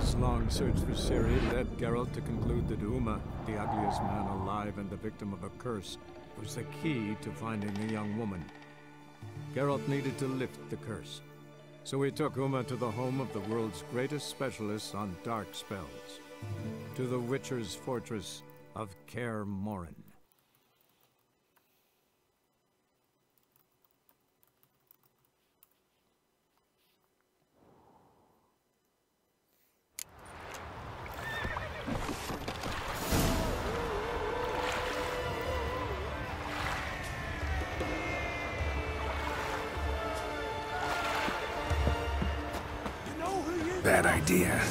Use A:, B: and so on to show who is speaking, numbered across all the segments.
A: This long search for Ciri led Geralt to conclude that Uma, the ugliest man alive and the victim of a curse, was the key to finding the young woman. Geralt needed to lift the curse, so he took Uma to the home of the world's greatest specialist on dark spells, to the Witcher's fortress of Kaer Morhen.
B: Bad idea.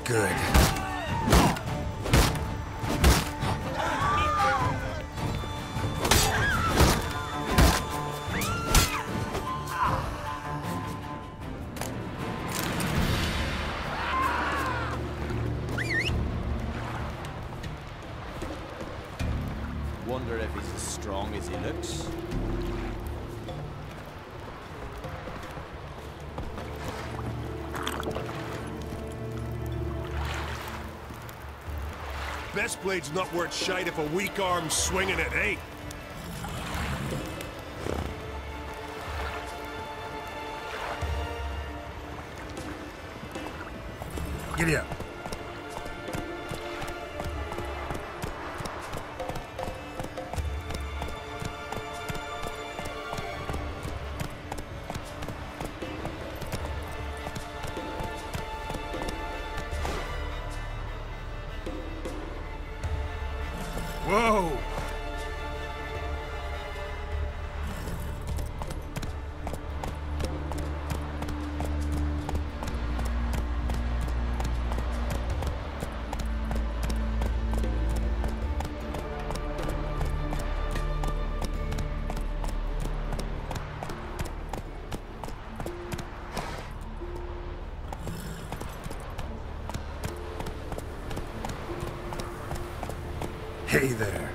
B: Good.
C: Wonder if he's as strong as he looks.
D: Best blade's not worth shite if a weak arm's swinging it, hey?
B: Giddy up.
D: Whoa!
B: Hey there.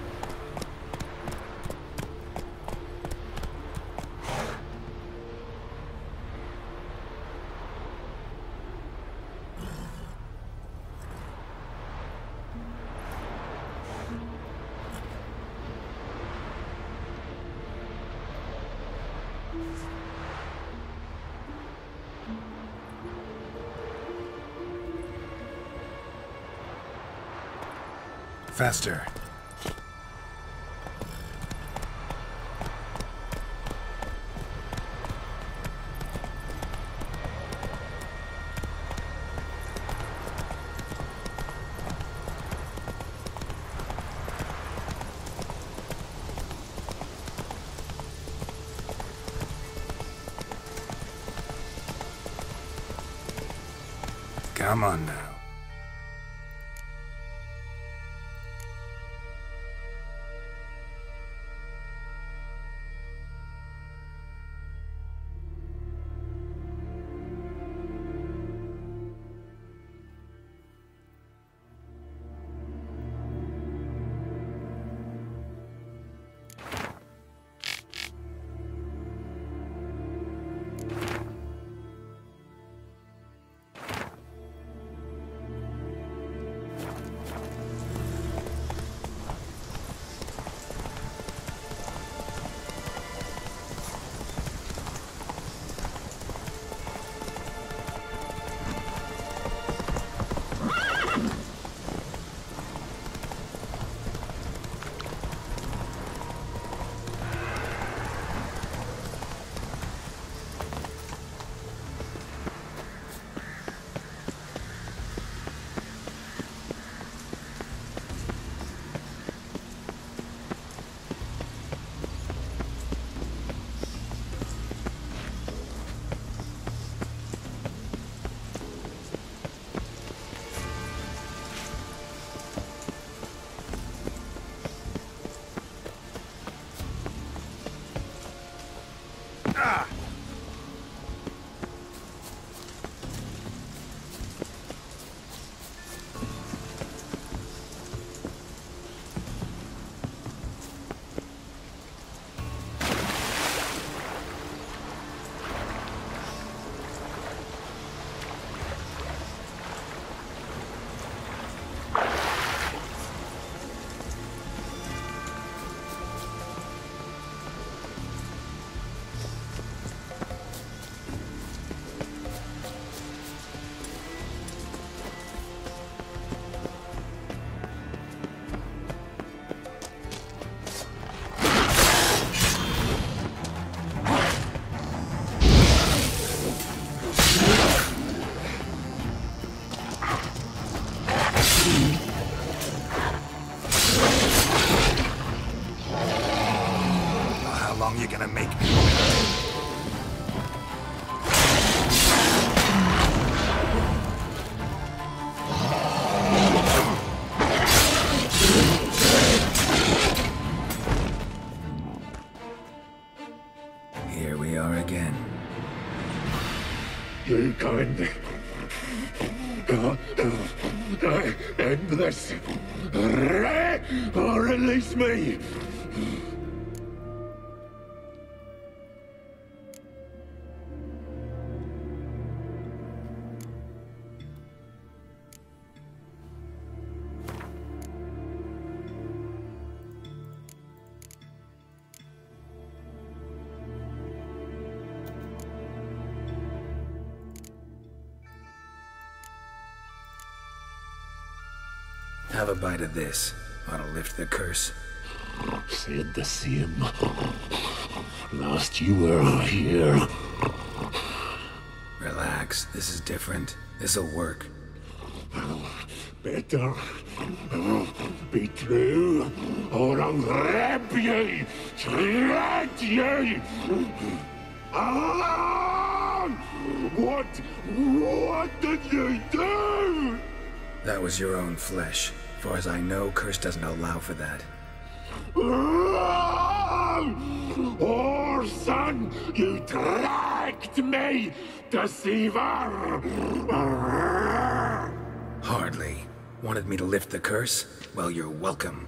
B: Faster. Come on now. long you gonna make me? Here we are again.
E: You can end this, or release me.
B: Have a bite of this. Ought to lift the curse.
E: Said the same. Last you were here.
B: Relax. This is different. This'll work.
E: Better be true, or I'll grab ye, shred ye. Ah! What did you do?
B: That was your own flesh. As far as I know, curse doesn't allow for that.
E: Orson, you dragged me, deceiver!
B: Hardly. Wanted me to lift the curse? Well, you're welcome.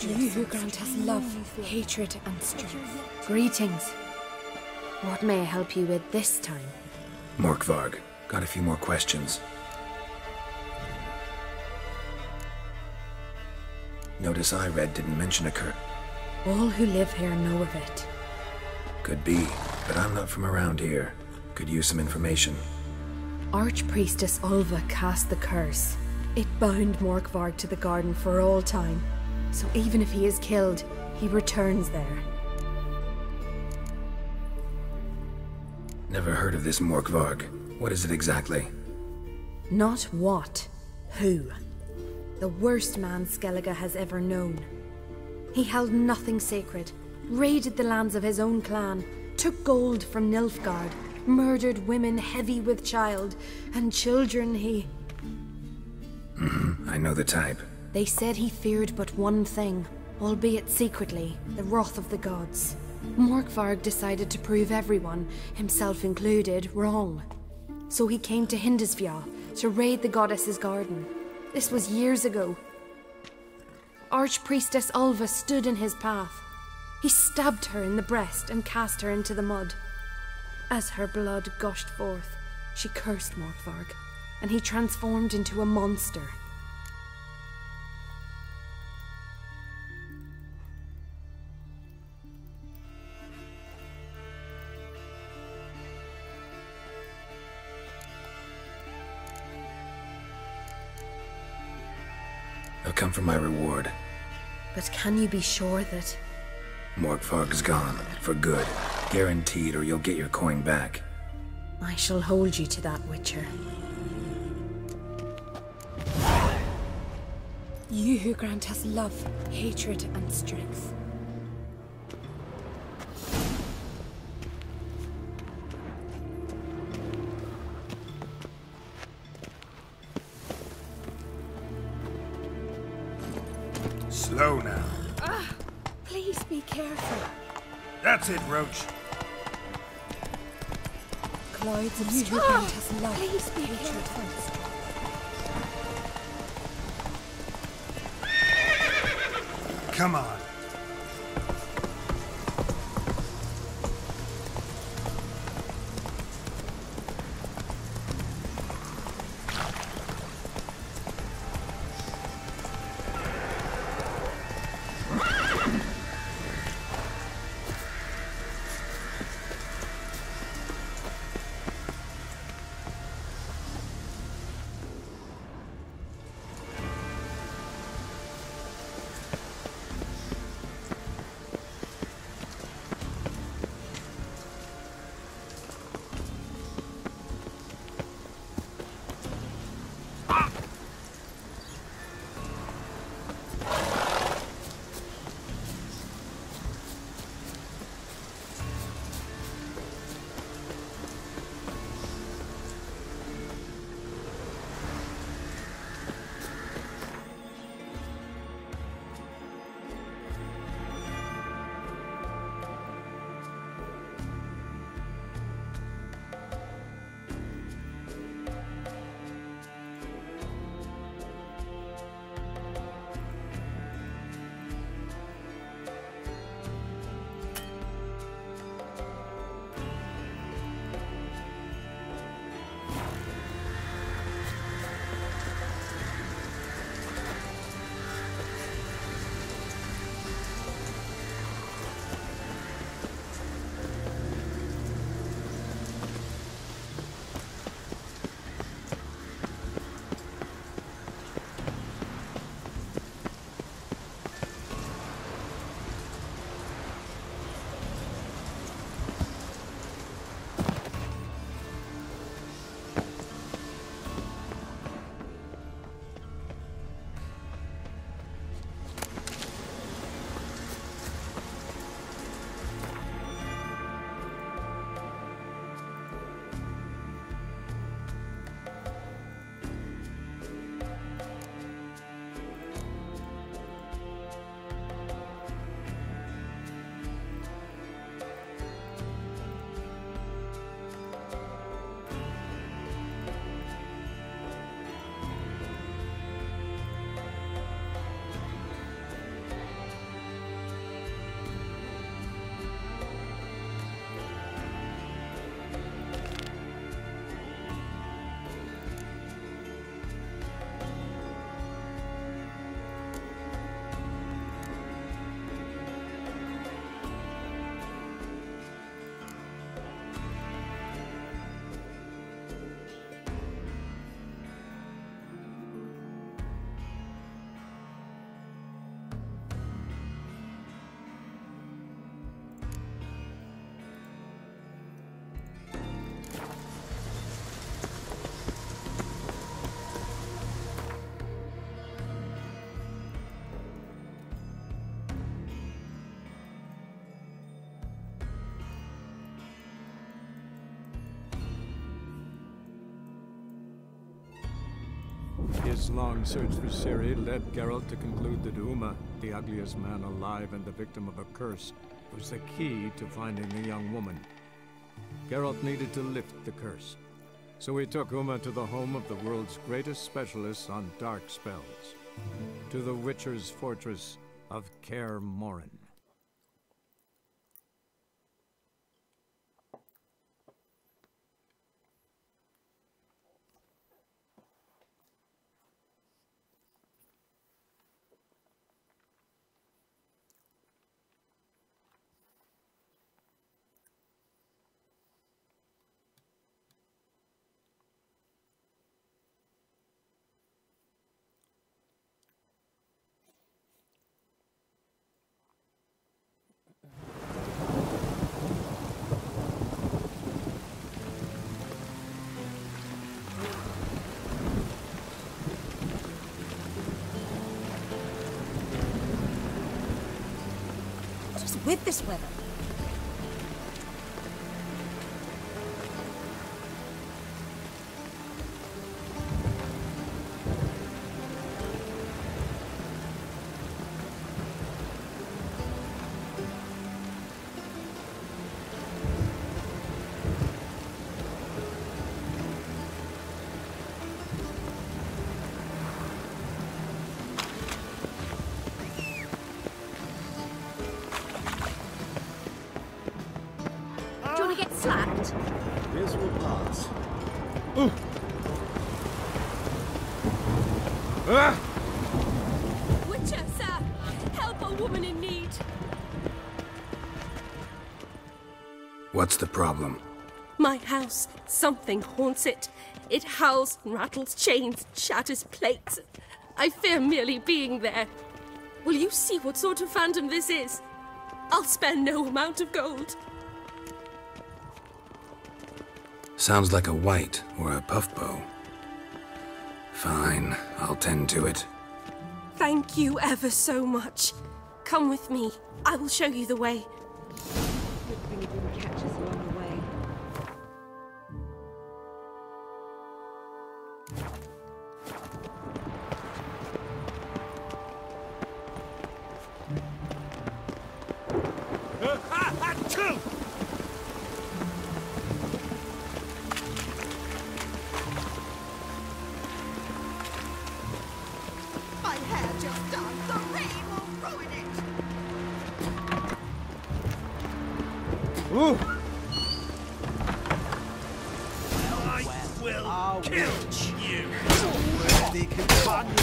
F: You who grant us love, hatred, and strength. Greetings. What may I help you with this time?
B: Morkvarg, got a few more questions. Notice I read didn't mention a curse.
F: All who live here know of it.
B: Could be, but I'm not from around here. Could use some information.
F: Archpriestess Ulva cast the curse. It bound Morkvarg to the garden for all time. So even if he is killed, he returns there.
B: Never heard of this Morkvarg. What is it exactly?
F: Not what, who. The worst man Skellige has ever known. He held nothing sacred, raided the lands of his own clan, took gold from Nilfgaard, murdered women heavy with child, and children he...
B: I know the type.
F: They said he feared but one thing, albeit secretly, the wrath of the gods. Morkvarg decided to prove everyone, himself included, wrong. So he came to Hindisfjall to raid the goddess's garden. This was years ago. Archpriestess Ulva stood in his path. He stabbed her in the breast and cast her into the mud. As her blood gushed forth, she cursed Morkvarg, and he transformed into a monster.
B: I'll come for my reward.
F: But can you be sure that...
B: Morkvarg's gone. For good. Guaranteed, or you'll get your coin back.
F: I shall hold you to that, Witcher. You who grant us love, hatred, and strength.
D: Slow now.
F: Please be careful.
D: That's it, Roach.
F: Clouds of you who grant us love, please be careful.
D: Come on.
A: His long search for Ciri led Geralt to conclude that Uma, the ugliest man alive and the victim of a curse, was the key to finding the young woman. Geralt needed to lift the curse, so he took Uma to the home of the world's greatest specialist on dark spells, to the Witcher's fortress of Kaer Morhen.
G: with this weather.
F: Get slapped?
C: This will pass.
F: Witcher, sir! Help a woman in need!
B: What's the problem?
H: My house. Something haunts it. It howls and rattles chains, shatters plates. I fear merely being there. Will you see what sort of phantom this is? I'll spare no amount of gold.
B: Sounds like a white or a puffbow. Fine, I'll tend to it.
H: Thank you ever so much. Come with me. I will show you the way.
G: Good thing it didn't catch us along the way.
I: My hair just done. The rain will ruin it.
C: Ooh!
D: Will kill you.
C: Worthy companion!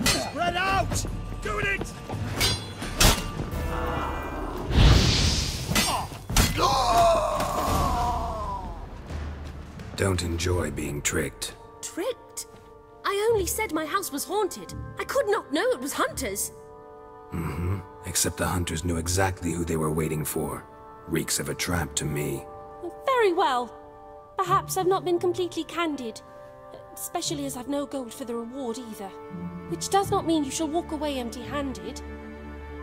C: Spread out!
D: Doing it!
B: Don't enjoy being tricked.
H: Tricked? I only said my house was haunted. I could not know it was hunters.
B: Except the hunters knew exactly who they were waiting for. Reeks of a trap to me.
H: Very well. Perhaps I've not been completely candid. Especially as I've no gold for the reward either. Which does not mean you shall walk away empty-handed.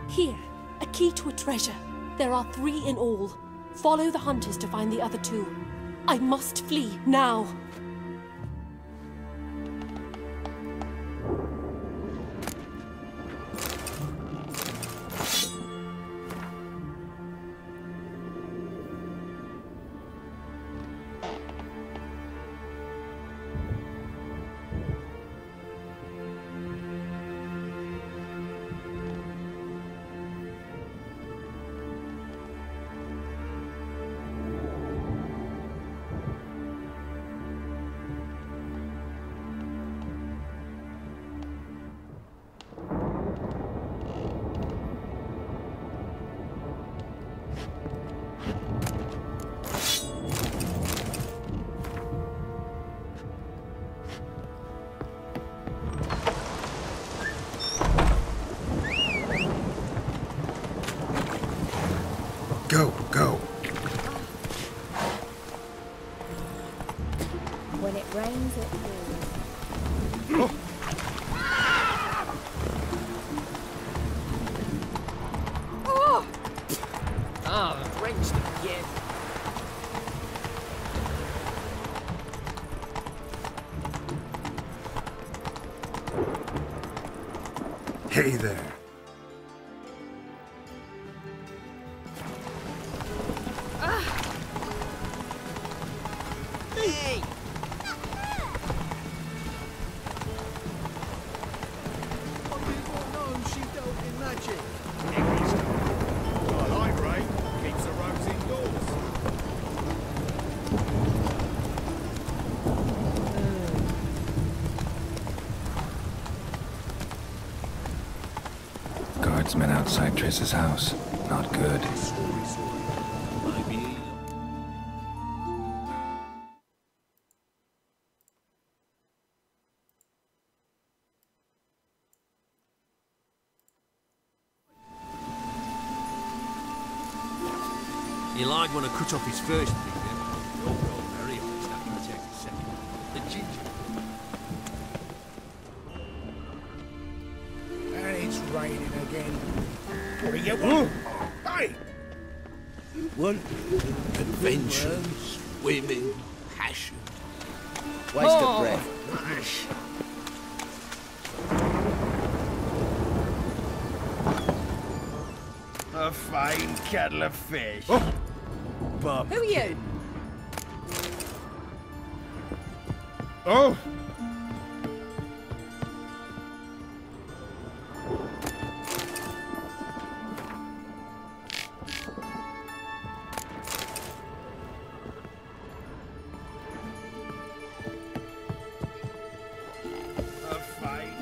H: Here, a key to a treasure. There are 3 in all. Follow the hunters to find the other 2. I must flee now.
B: Go, go.
F: When it rains, it pours.
C: Wrenched again.
B: Hey there.
C: Hey! What people know she dealt in magic.
D: I like rain. Keeps the roads indoors.
B: Guardsmen outside Triss's house. Not good.
C: Maybe. You like when I cut off his first finger? You'll grow very honest after he takes his second. The ginger.
D: And it's raining again. What do you want? Hey!
C: want? Adventure, swimming, passion.
J: Waste of breath.
K: A fine kettle of fish.
C: Oh.
K: But
G: Who are you?
K: oh, a fine.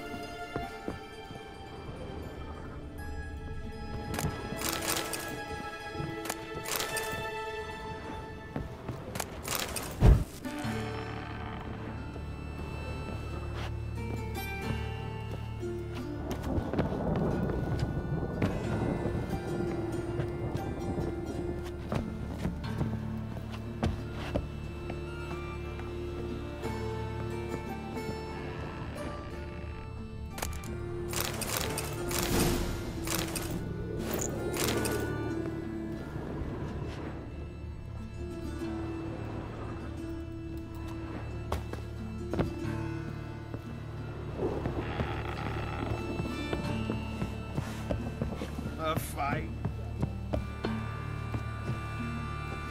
K: A fight.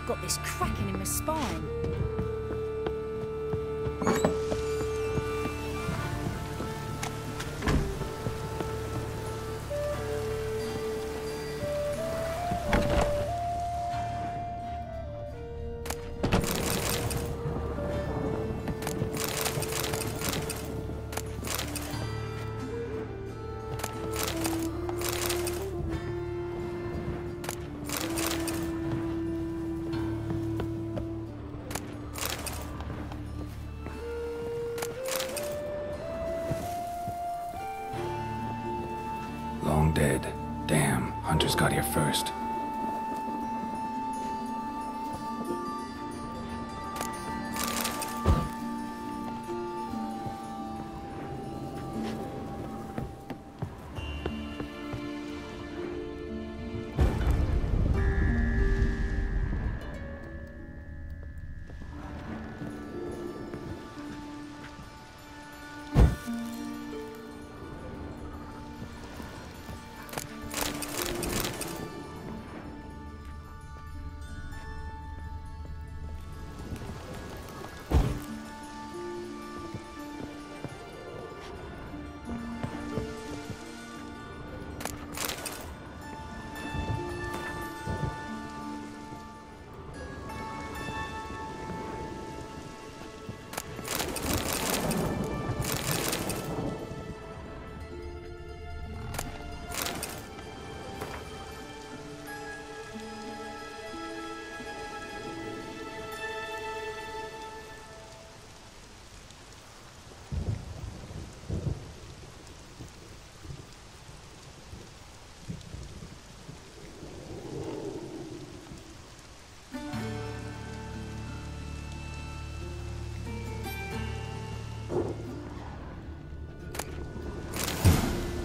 G: Got this cracking in my spine.
B: Long dead. Damn, hunters got here first.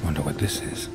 B: Wonder what this is.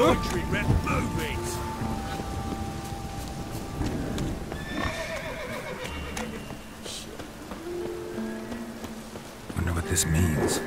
D: loitering, Red. Move it!
B: Wonder what this means.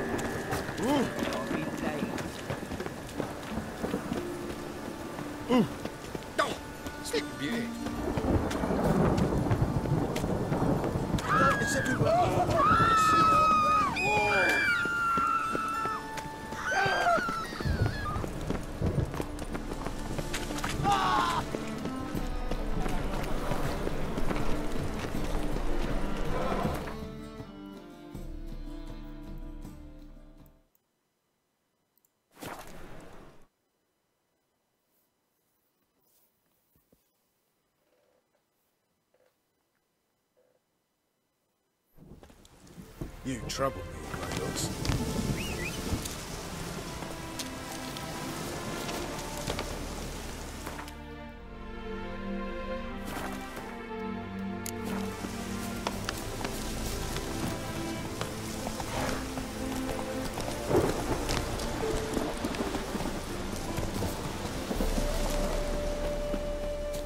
K: You trouble me, my looks.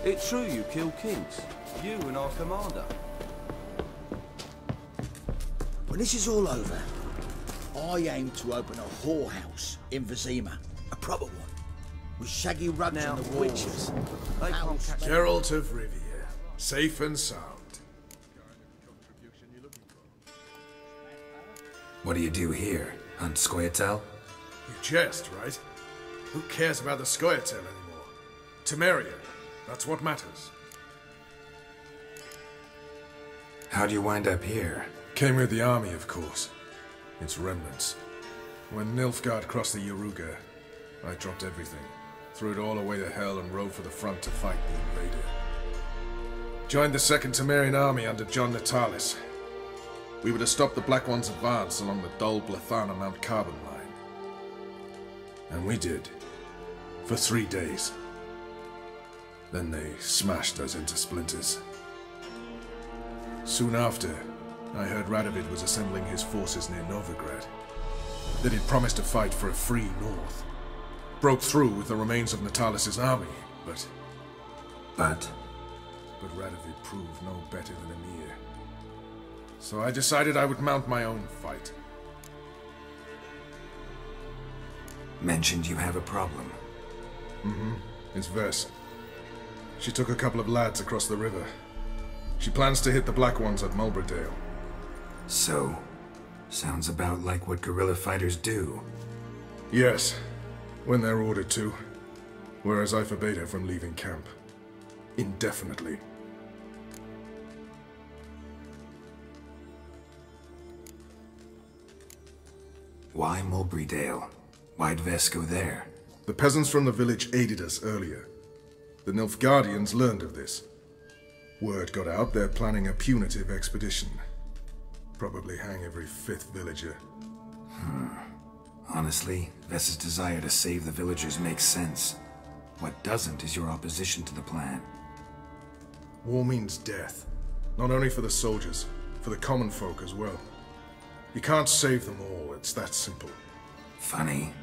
C: It's true you killed kings. You and our commander.
J: When this is all over, I aim to open a whorehouse in Vizima. A proper one. With shaggy rugs
C: Now,
J: on the walls.
C: witches. They can't catch
K: Geralt of Rivia, safe and sound.
B: What do you do here? Hunt Scoia'tael?
K: You jest, right? Who cares about the Scoia'tael anymore? Temeria, that's what matters.
B: How'd you wind up here?
K: Came with the army, of course. Its remnants. When Nilfgaard crossed the Yaruga, I dropped everything, threw it all away to hell and rode for the front to fight the invader. Joined the Second Temerian army under John Natalis. We were to stop the Black One's advance along the Dol Blathana Mount Carbon line. And we did. For 3 days. Then they smashed us into splinters. Soon after, I heard Radovid was assembling his forces near Novigrad. That he'd promised to fight for a free North. Broke through with the remains of Natalis' army, but Radovid proved no better than Emir. So I decided I would mount my own fight.
B: Mentioned you have a problem.
K: Mm-hmm. It's Vess. She took a couple of lads across the river. She plans to hit the Black Ones at Mulbridale.
B: So, sounds about like what guerrilla fighters do.
K: Yes, when they're ordered to. Whereas I forbade her from leaving camp. Indefinitely.
B: Why Mulbridale? Why'd Vess go there?
K: The peasants from the village aided us earlier. The Nilfgaardians learned of this. Word got out they're planning a punitive expedition. Probably hang every 5th villager.
B: Honestly, Vess's desire to save the villagers makes sense. What doesn't is your opposition to the plan.
K: War means death. Not only for the soldiers, for the common folk as well. You can't save them all, it's that simple.
B: Funny.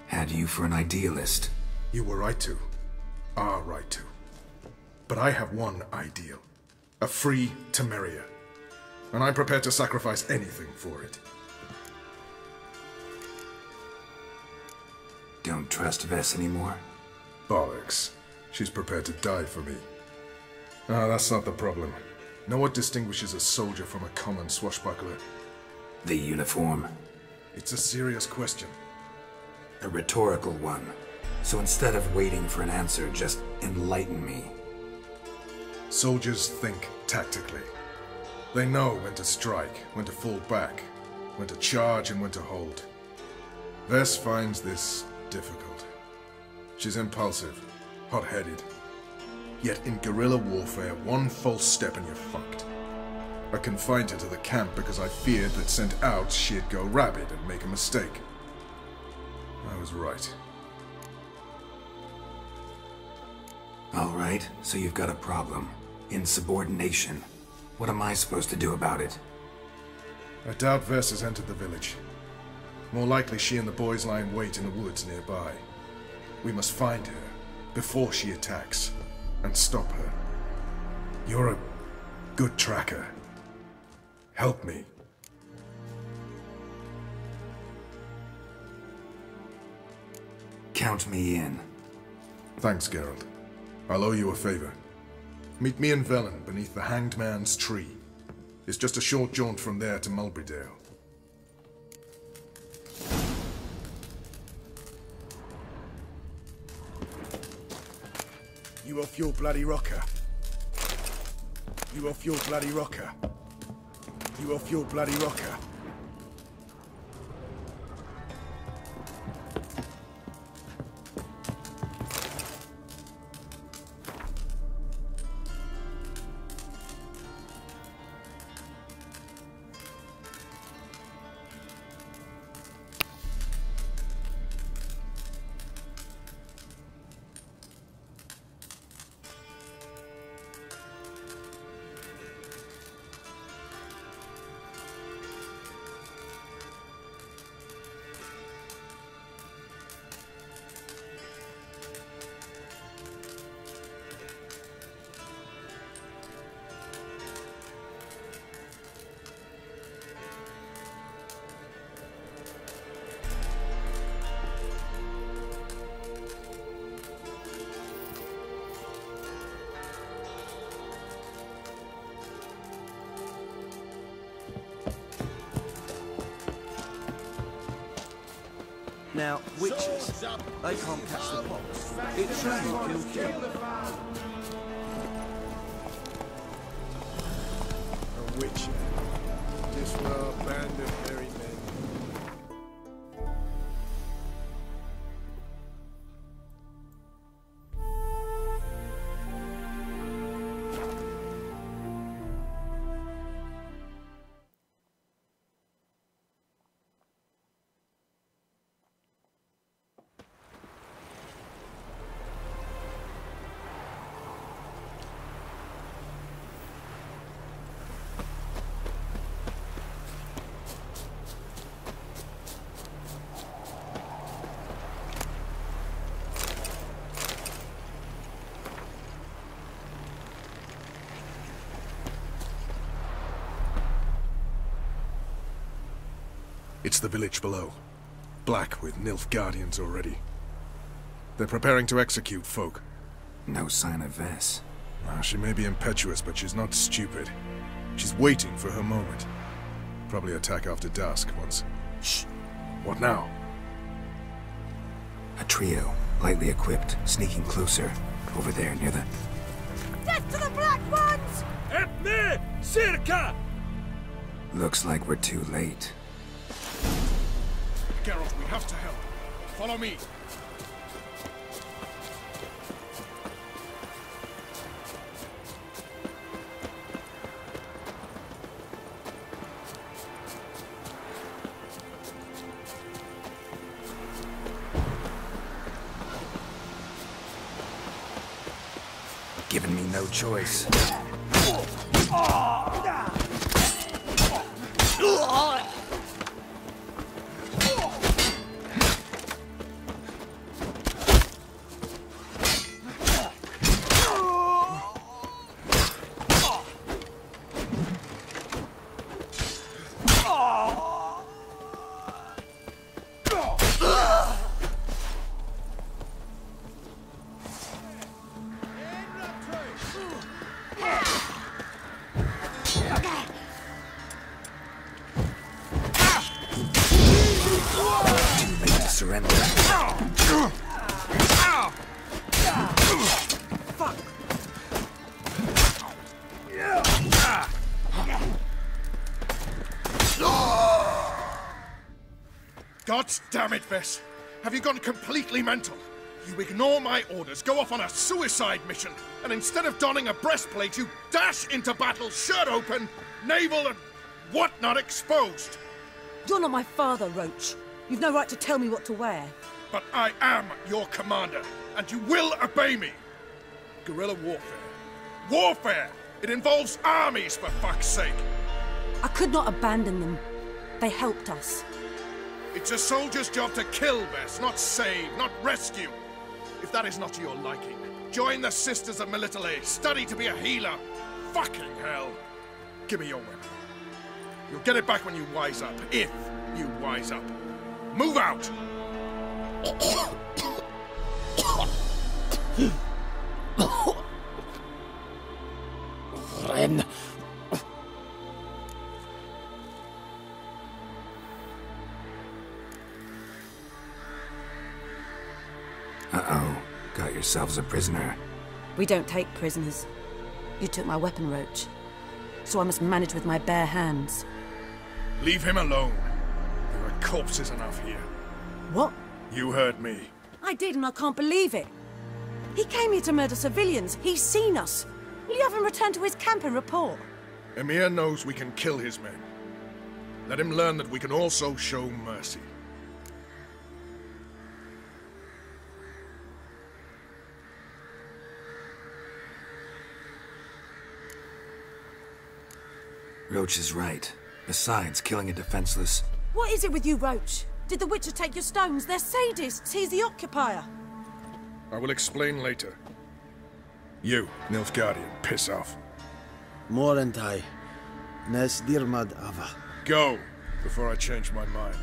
B: Had you for an idealist.
K: You were right to. Are right to. But I have one ideal. A free Temeria. And I'm prepared to sacrifice anything for it.
B: Don't trust Vess anymore?
K: Bollocks. She's prepared to die for me. Ah, that's not the problem. Know what distinguishes a soldier from a common swashbuckler?
B: The uniform.
K: It's a serious question.
B: A rhetorical one. So instead of waiting for an answer, just enlighten me.
K: Soldiers think tactically. They know when to strike, when to fall back, when to charge and when to hold. Vess finds this difficult. She's impulsive, hot-headed. Yet in guerrilla warfare, one false step and you're fucked. I confined her to the camp because I feared that sent out she'd go rabid and make a mistake. I was right.
B: Alright, so you've got a problem. Insubordination. What am I supposed to do about it?
K: I doubt Vess has entered the village. More likely she and the boys lie in wait in the woods nearby. We must find her before she attacks and stop her. You're a good tracker. Help me.
B: Count me in.
K: Thanks, Geralt. I'll owe you a favor. Meet me in Velen beneath the Hanged Man's tree. It's just a short jaunt from there to Mulbrydale.
D: You off your bloody rocker? You off your bloody rocker? You off your bloody rocker?
C: Now, witches, they can't catch the pox. It's true you kill.
D: A witch. This were a band of merry men.
K: It's the village below. Black with Nilfgaardians already. They're preparing to execute folk.
B: No sign of Vess.
K: She may be impetuous, but she's not stupid. She's waiting for her moment. Probably attack after dusk once. Shh. What now?
B: A trio, lightly equipped, sneaking closer. Over there, near the...
I: Death to the Black Ones!
D: Epne! Circa!
B: Looks like we're too late.
D: Geralt, we have to help. Follow me.
B: Giving me no choice. Surrender.
D: God damn it, Vess. Have you gone completely mental? You ignore my orders, go off on a suicide mission, and instead of donning a breastplate, you dash into battle, shirt open, navel and whatnot exposed.
L: You're not my father, Roach. You've no right to tell me what to wear.
D: But I am your commander, and you will obey me. Guerrilla warfare. Warfare! It involves armies, for fuck's sake!
L: I could not abandon them. They helped us.
D: It's a soldier's job to kill, Vess, not save, not rescue. If that is not to your liking, join the Sisters of Melitele. Study to be a healer. Fucking hell. Give me your weapon. You'll get it back when you wise up. If you wise up. Move out!
J: Ren.
B: Uh-oh. Got yourselves a prisoner.
L: We don't take prisoners. You took my weapon, Roach. So I must manage with my bare hands.
D: Leave him alone. There are corpses enough here.
L: What?
D: You heard me.
L: I did, and I can't believe it. He came here to murder civilians. He's seen us. Will you have him return to his camp and report?
D: Emir knows we can kill his men. Let him learn that we can also show mercy.
B: Roach is right. Besides, killing a defenseless...
L: What is it with you, Roach? Did the Witcher take your stones? They're sadists. He's the occupier.
D: I will explain later. You, Nilfgaardian, piss off.
J: Morentai. Nes dirmad ava.
D: Go, before I change my mind.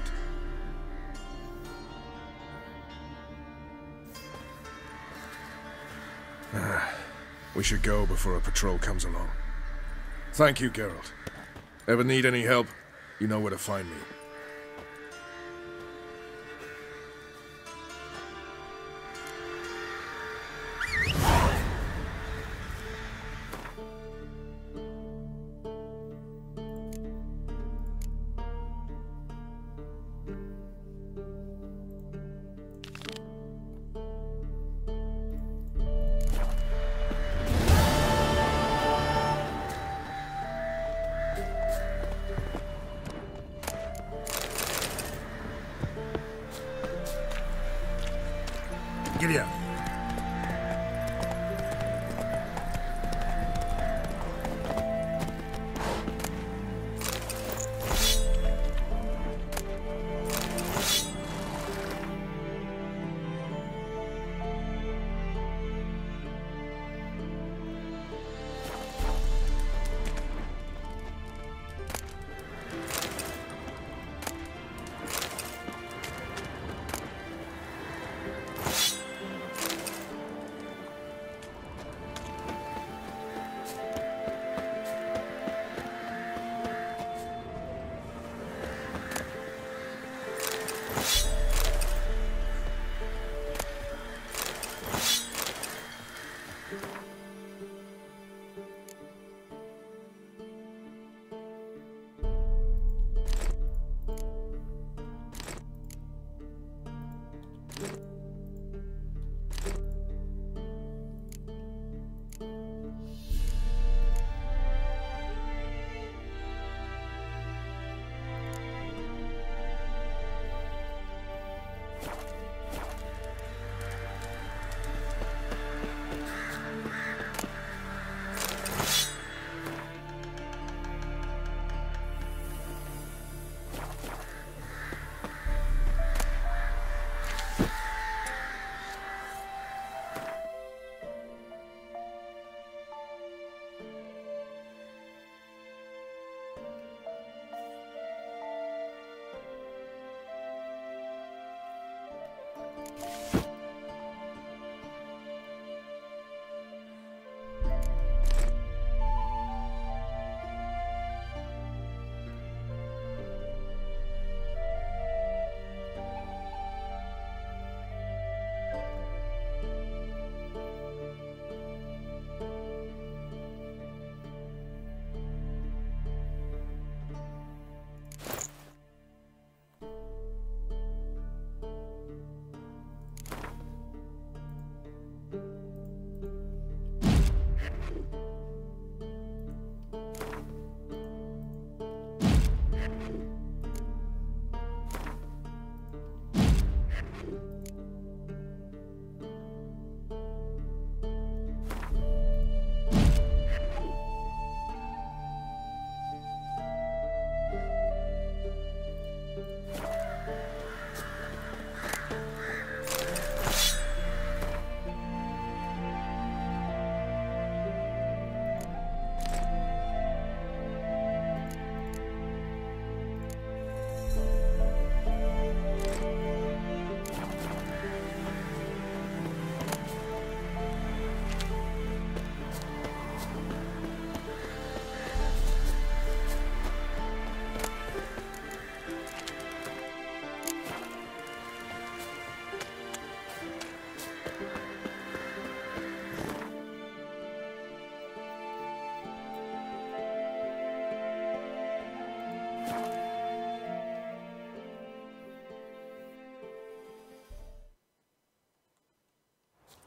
D: We should go before a patrol comes along. Thank you, Geralt. Ever need any help, you know where to find me.
K: Giddy up.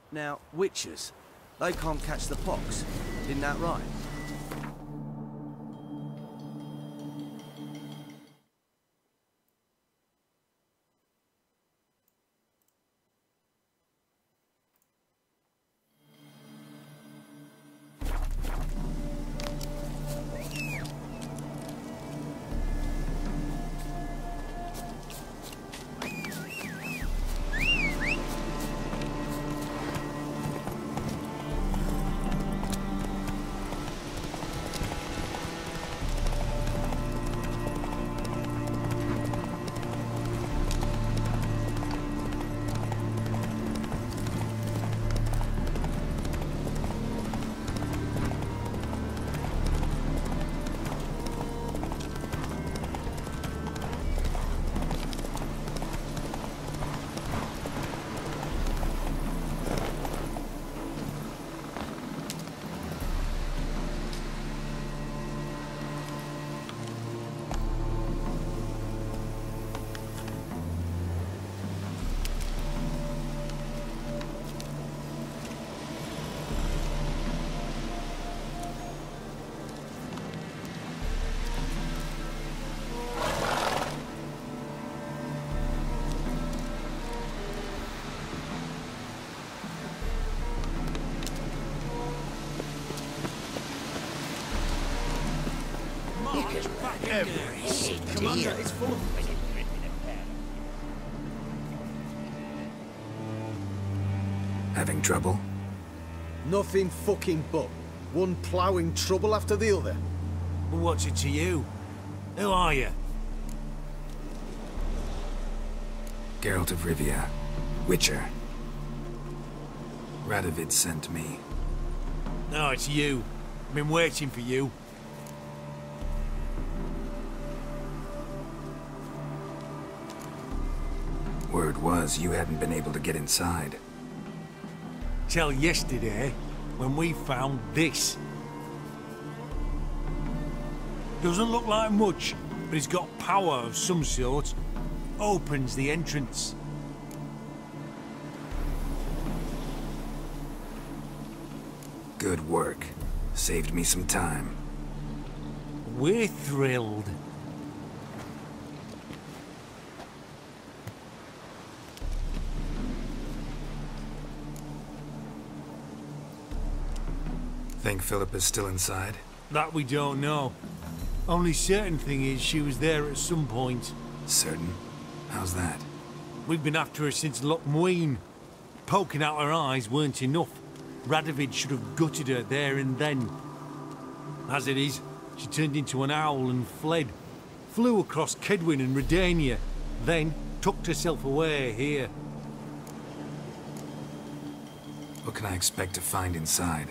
C: Now, witches, they can't catch the pox. Isn't that right?
J: Commander,
C: it's full of...
B: Having trouble?
C: Nothing fucking but. One ploughing trouble after the other.
M: Well, what's it to you? Who are you?
B: Geralt of Rivia. Witcher. Radovid sent me.
M: No, it's you. I've been waiting for you.
B: Word was you hadn't been able to get inside.
M: Till yesterday, when we found this. Doesn't look like much, but it's got power of some sort. Opens the entrance.
B: Good work. Saved me some time.
M: We're thrilled.
B: Think Philippa's still inside?
M: That we don't know. Only certain thing is she was there at some point.
B: Certain? How's that?
M: We've been after her since Lochmuin. Poking out her eyes weren't enough. Radovid should have gutted her there and then. As it is, she turned into an owl and fled. Flew across Kedwin and Redania, then tucked herself away here.
B: What can I expect to find inside?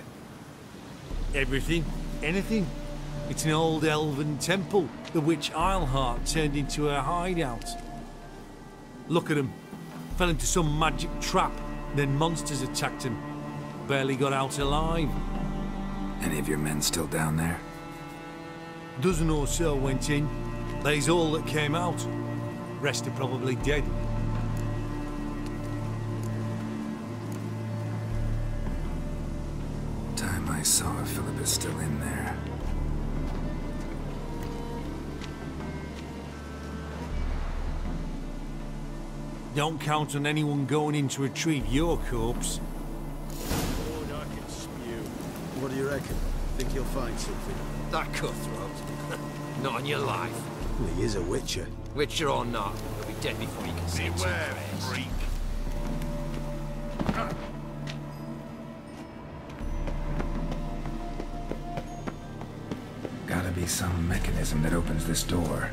M: Everything. Anything. It's an old elven temple, the witch Isleheart turned into her hideout. Look at him. Fell into some magic trap, then monsters attacked him. Barely got out alive.
B: Any of your men still down there?
M: Dozen or so went in. They's all that came out. Rest are probably dead.
B: Time I saw her, Philippa's still in there.
M: Don't count on anyone going in to retrieve your corpse.
C: Lord, I can spew. What do you reckon? Think you'll find something?
N: That cutthroat? Not on your life.
C: Well, he is a witcher.
N: Witcher or not, he'll be dead before you can see it.
D: Beware, freak.
B: Gotta be some mechanism that opens this door.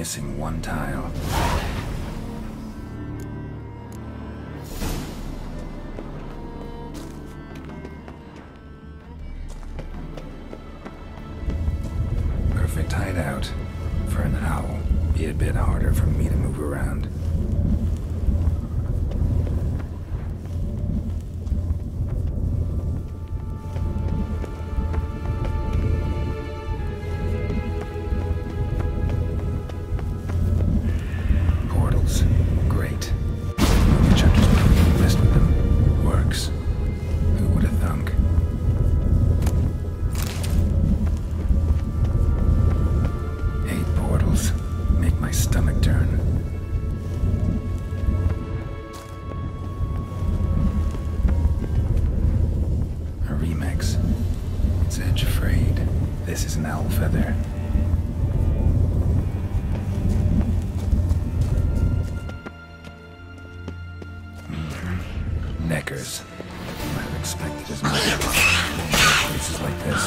B: missing one tile. Perfect hideout. For an owl. Be a bit harder for me to move around. Portals. Great. Witchhunters probably messed with them. Works. Who would have thunk? Make my stomach turn. A remix. It's edge afraid. This is an owl feather. Neckers. Might have expected as much. Places like this.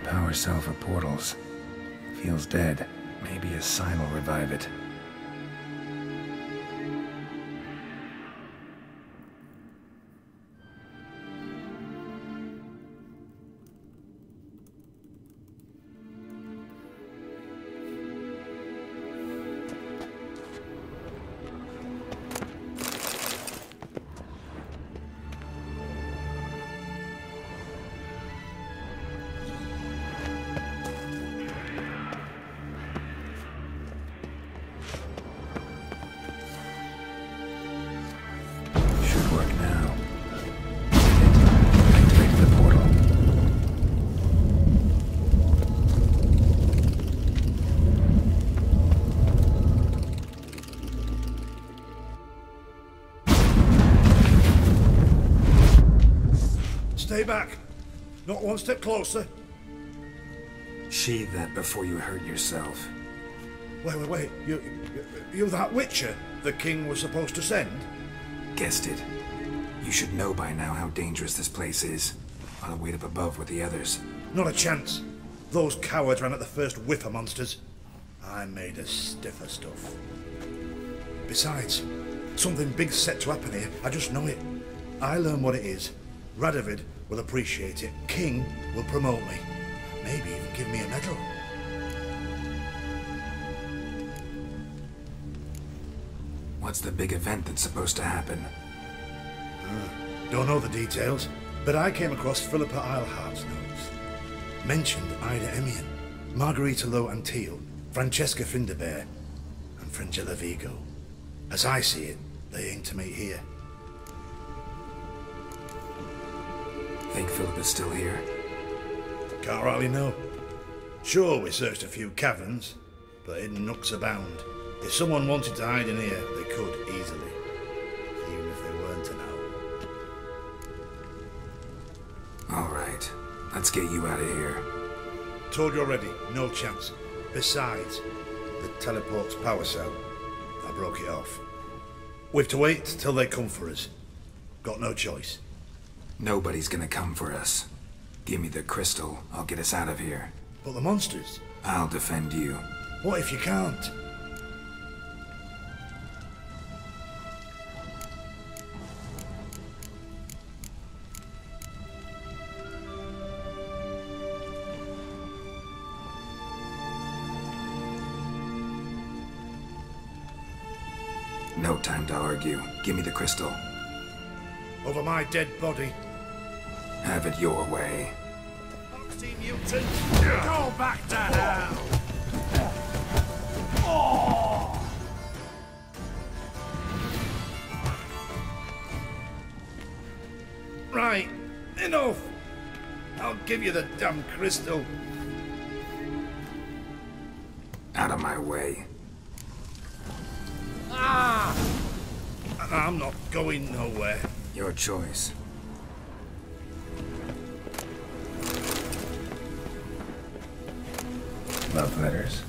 B: Power cell for portals. Feels dead. Maybe a sign will revive it.
O: Stay back. Not one step closer.
B: Sheathe that before you hurt yourself.
O: Wait. You that Witcher the king was supposed to send?
B: Guessed it. You should know by now how dangerous this place is. I'll wait up above with the others.
O: Not a chance. Those cowards ran at the first whiff of monsters. I'm made of stiffer stuff. Besides, something big's set to happen here. I just know it. I learn what it is. Radovid will appreciate it. King will promote me. Maybe even give me a medal.
B: What's the big event that's supposed to happen?
O: Don't know the details, but I came across Philippa Eilhart's notes. Mentioned Ida Emian, Margarita Lo Antille, Francesca Finderbear, and Frangilla Vigo. As I see it, they aim to meet here.
B: Think Philip is still here?
O: Can't rightly know. Sure, we searched a few caverns, but hidden nooks abound. If someone wanted to hide in here, they could easily. Even if they weren't an owl.
B: Alright, let's get you out of here.
O: Told you already, no chance. Besides, the teleport's power cell. I broke it off. We've to wait till they come for us. Got no choice.
B: Nobody's gonna come for us. Give me the crystal, I'll get us out of here.
O: But the monsters?
B: I'll defend you.
O: What if you can't?
B: No time to argue. Give me the crystal.
O: Over my dead body.
B: Have it your way.
O: Foxy mutant! Go back to hell! Right, Enough! I'll give you the damn crystal.
B: Out of my way.
O: Ah! I'm not going nowhere.
B: Your choice. Love letters.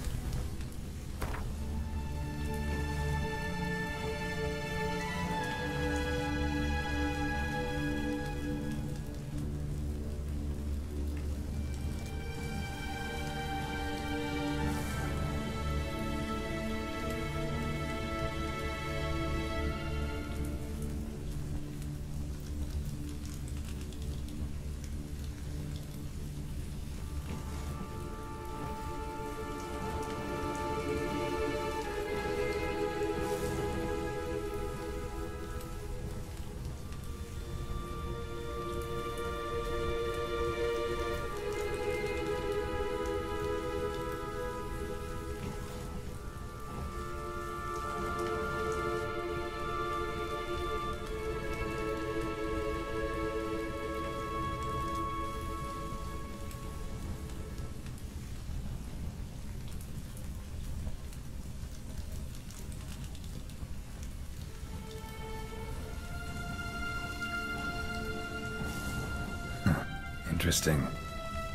B: Interesting.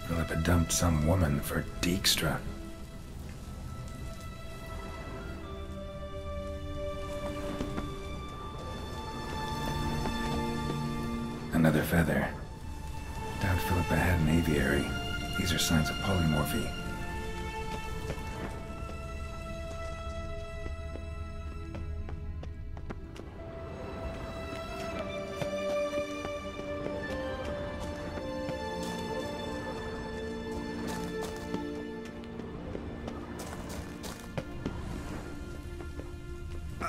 B: Philippa dumped some woman for Dijkstra. Another feather. Doubt Philippa had an aviary. These are signs of polymorphy.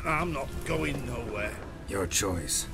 O: I'm not going nowhere.
B: Your choice.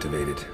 B: activated.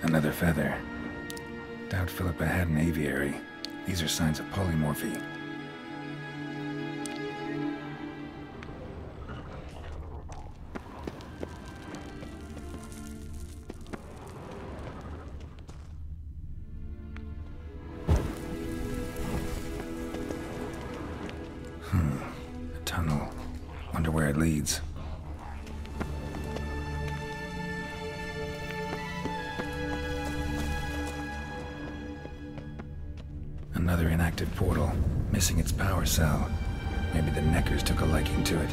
B: Another feather. Doubt Philippa had an aviary. These are signs of polymorphy. A tunnel. Wonder where it leads. Another inactive portal, missing its power cell. Maybe the Neckers took a liking to it.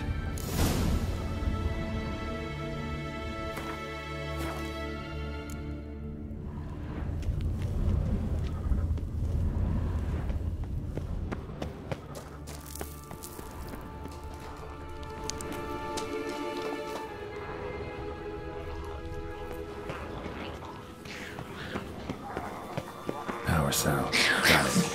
B: Power cell. Got it.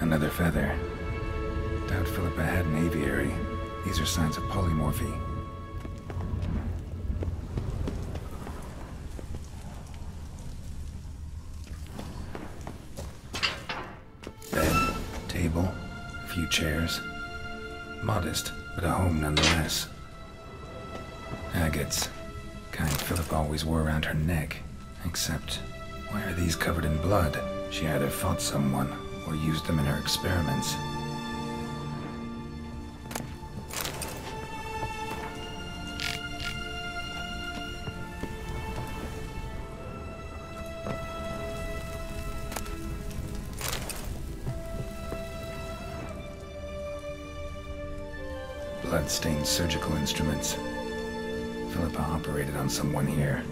B: Another feather. Doubt Philippa had an aviary. These are signs of polymorphy. Bed, table, a few chairs. Modest, but a home nonetheless. Agates. Kind Philippa always wore around her neck. Except, why are these covered in blood? She either fought someone or used them in her experiments. Blood-stained surgical instruments. Philippa operated on someone here.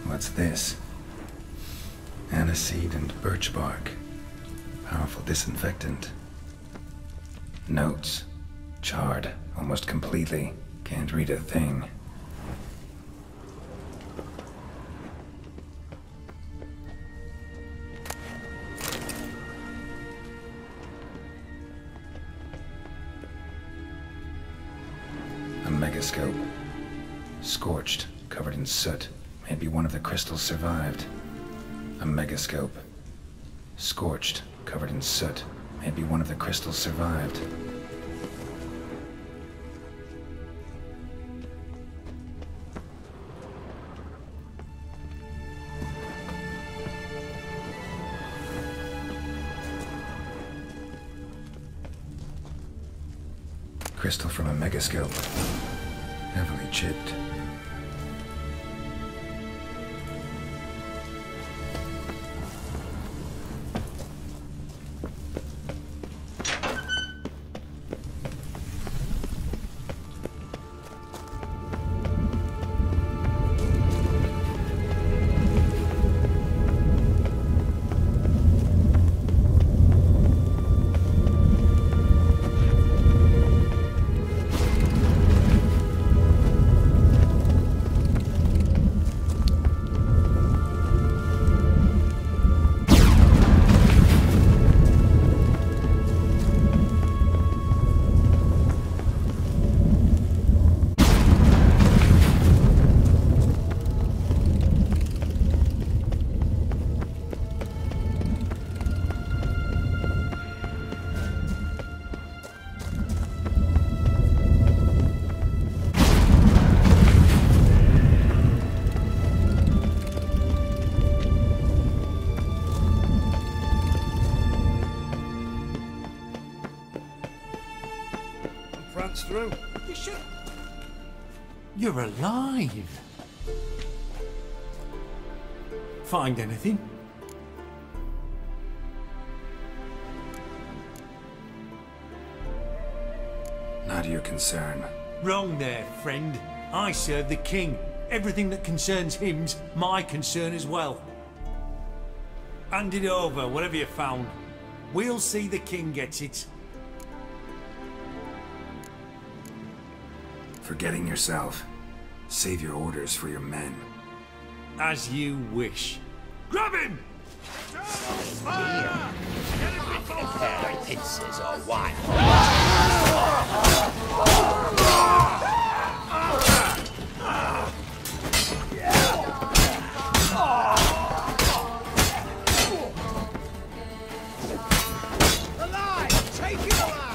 B: What's this? Aniseed and birch bark. Powerful disinfectant. Notes. Charred, almost completely. Can't read a thing. A megascope. Scorched, covered in soot. Maybe one of the crystals survived. A megascope. Scorched, covered in soot. Maybe one of the crystals survived. Crystal from a megascope. Heavily chipped.
O: Through.
M: You should... You're alive. Find anything?
B: Not your concern.
M: Wrong there, friend. I serve the king. Everything that concerns him's my concern as well. Hand it over, whatever you found. We'll see the king gets it.
B: Forgetting yourself. Save your orders for your men.
M: As you wish. Grab him!
N: Compare pincers or what?
C: Alive! Take it alive!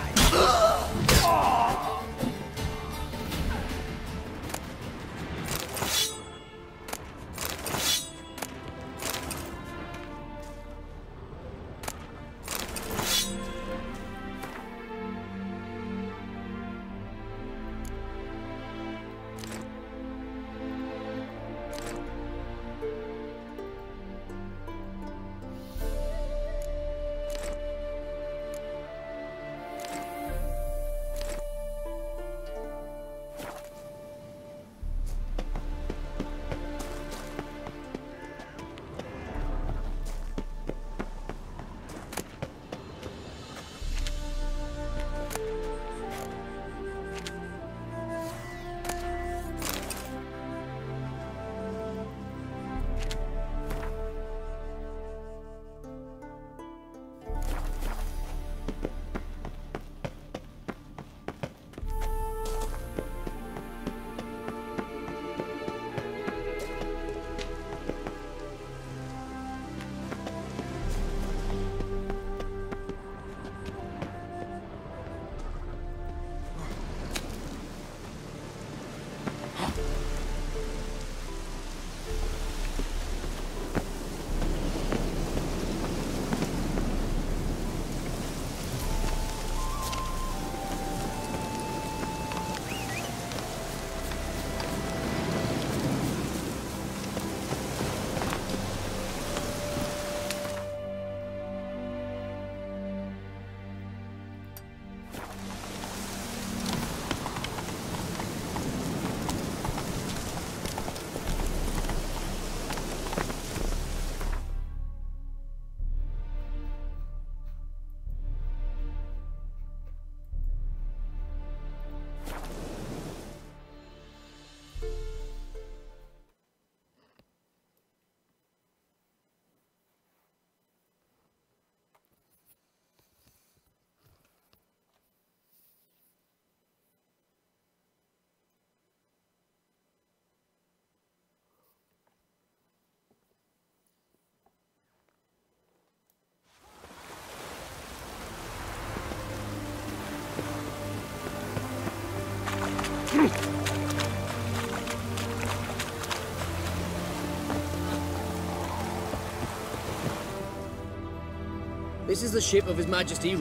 P: This is the ship of His Majesty.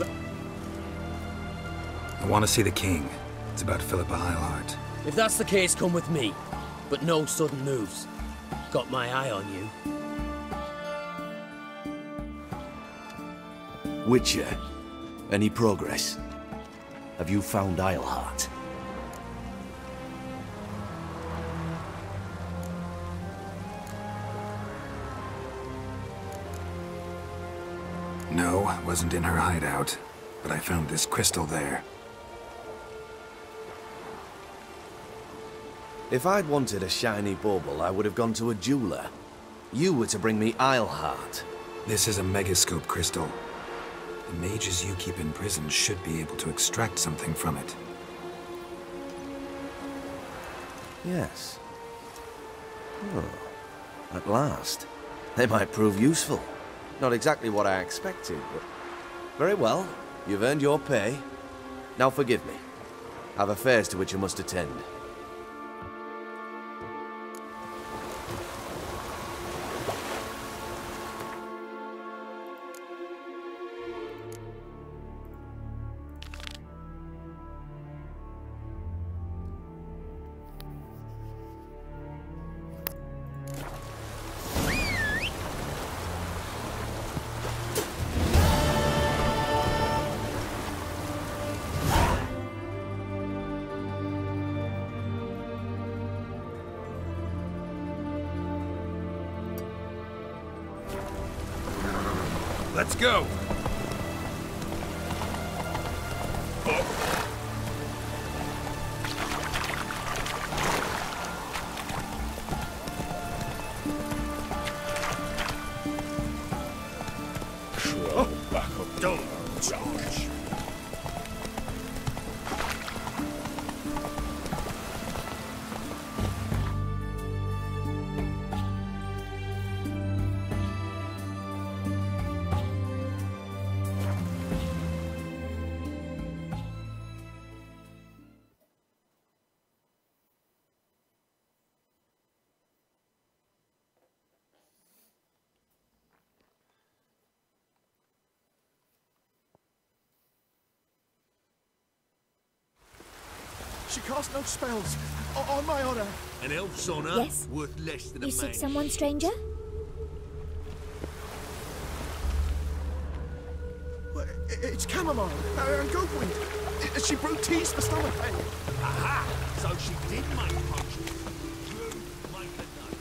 B: I want to see the king. It's about Philippa Eilhart.
P: If that's the case, come with me. But no sudden moves. Got my eye on you.
C: Witcher, any progress? Have you found Eilhart?
B: No, I wasn't in her hideout, but I found this crystal there.
C: If I'd wanted a shiny bauble, I would have gone to a jeweler. You were to bring me Eilhart.
B: This is a megascope crystal. The mages you keep in prison should be able to extract something from it.
C: Yes. Oh, at last. They might prove useful. Not exactly what I expected, but... Very well. You've earned your pay. Now forgive me. I've affairs to which I must attend.
K: Let's go!
E: Back up. Don't charge.
D: She cast no spells. On my honor.
C: An elf's honor?
Q: Yes?
C: Worth less than
Q: You
C: a
Q: seek
C: man.
Q: someone, stranger?
D: It's chamomile and goatweed. She brewed teas for stomach pain.
C: Aha! So she did make potions. Make a note.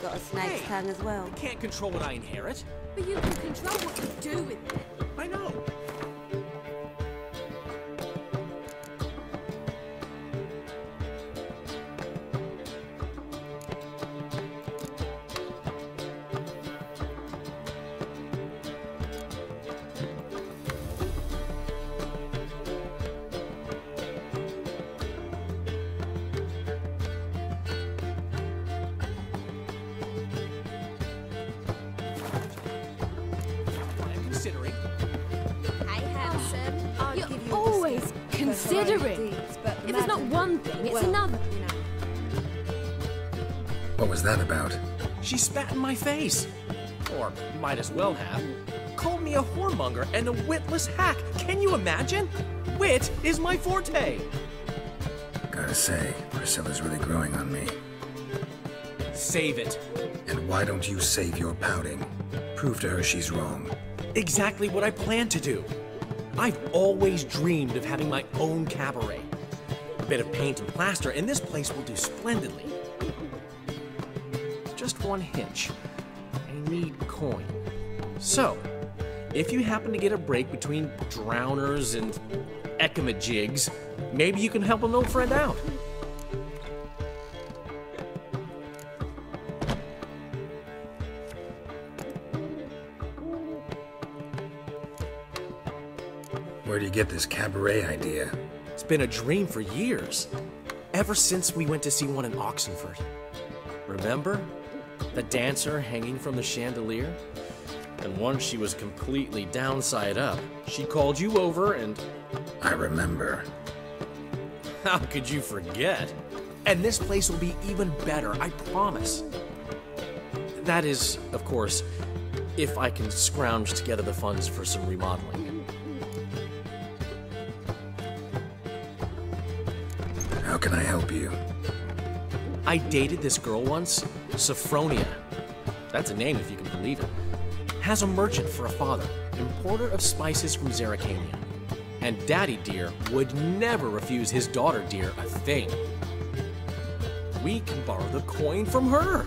G: Got a snake's tongue as well.
P: I can't control what I inherit.
G: But you can control what you do with it.
P: I know. Considering.
G: Hey, handsome.
H: You're always considering. If it's not one thing, it's another.
B: What was that about?
P: She spat in my face. Or might as well have. Called me a whoremonger and a witless hack. Can you imagine? Wit is my forte.
B: Gotta say, Priscilla's really growing on me.
P: Save it.
B: And why don't you save your pouting? Prove to her she's wrong.
P: Exactly what I plan to do. I've always dreamed of having my own cabaret. A bit of paint and plaster, and this place will do splendidly. Just one hitch. I need coin. So, if you happen to get a break between drowners and ekamajigs, maybe you can help an old friend out.
B: Where do you get this cabaret idea?
P: It's been a dream for years. Ever since we went to see one in Oxenford. Remember? The dancer hanging from the chandelier? And once she was completely downside up, she called you over and...
B: I remember.
P: How could you forget? And this place will be even better, I promise. That is, of course, if I can scrounge together the funds for some remodeling.
B: How can I help you?
P: I dated this girl once, Sophronia. That's a name if you can believe it. Has a merchant for a father, importer of spices from Zerrikania. And Daddy Dear would never refuse his daughter Dear a thing. We can borrow the coin from her.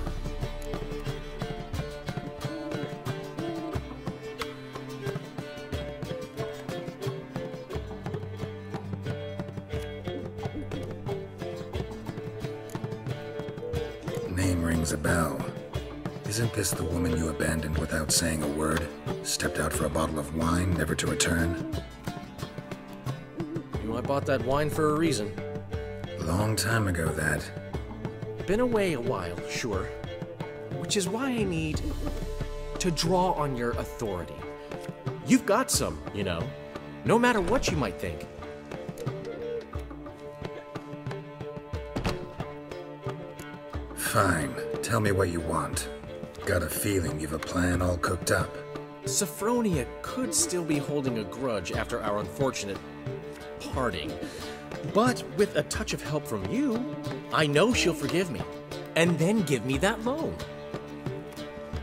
B: Name rings a bell. Isn't this the woman you abandoned without saying a word? Stepped out for a bottle of wine, never to return?
P: I bought that wine for a reason.
B: Long time ago, that.
P: Been away a while, sure. Which is why I need to draw on your authority. You've got some, you know. No matter what you might think.
B: Fine. Tell me what you want. Got a feeling you've a plan all cooked up.
P: Sophronia could still be holding a grudge after our unfortunate parting. But with a touch of help from you, I know she'll forgive me. And then give me that loan.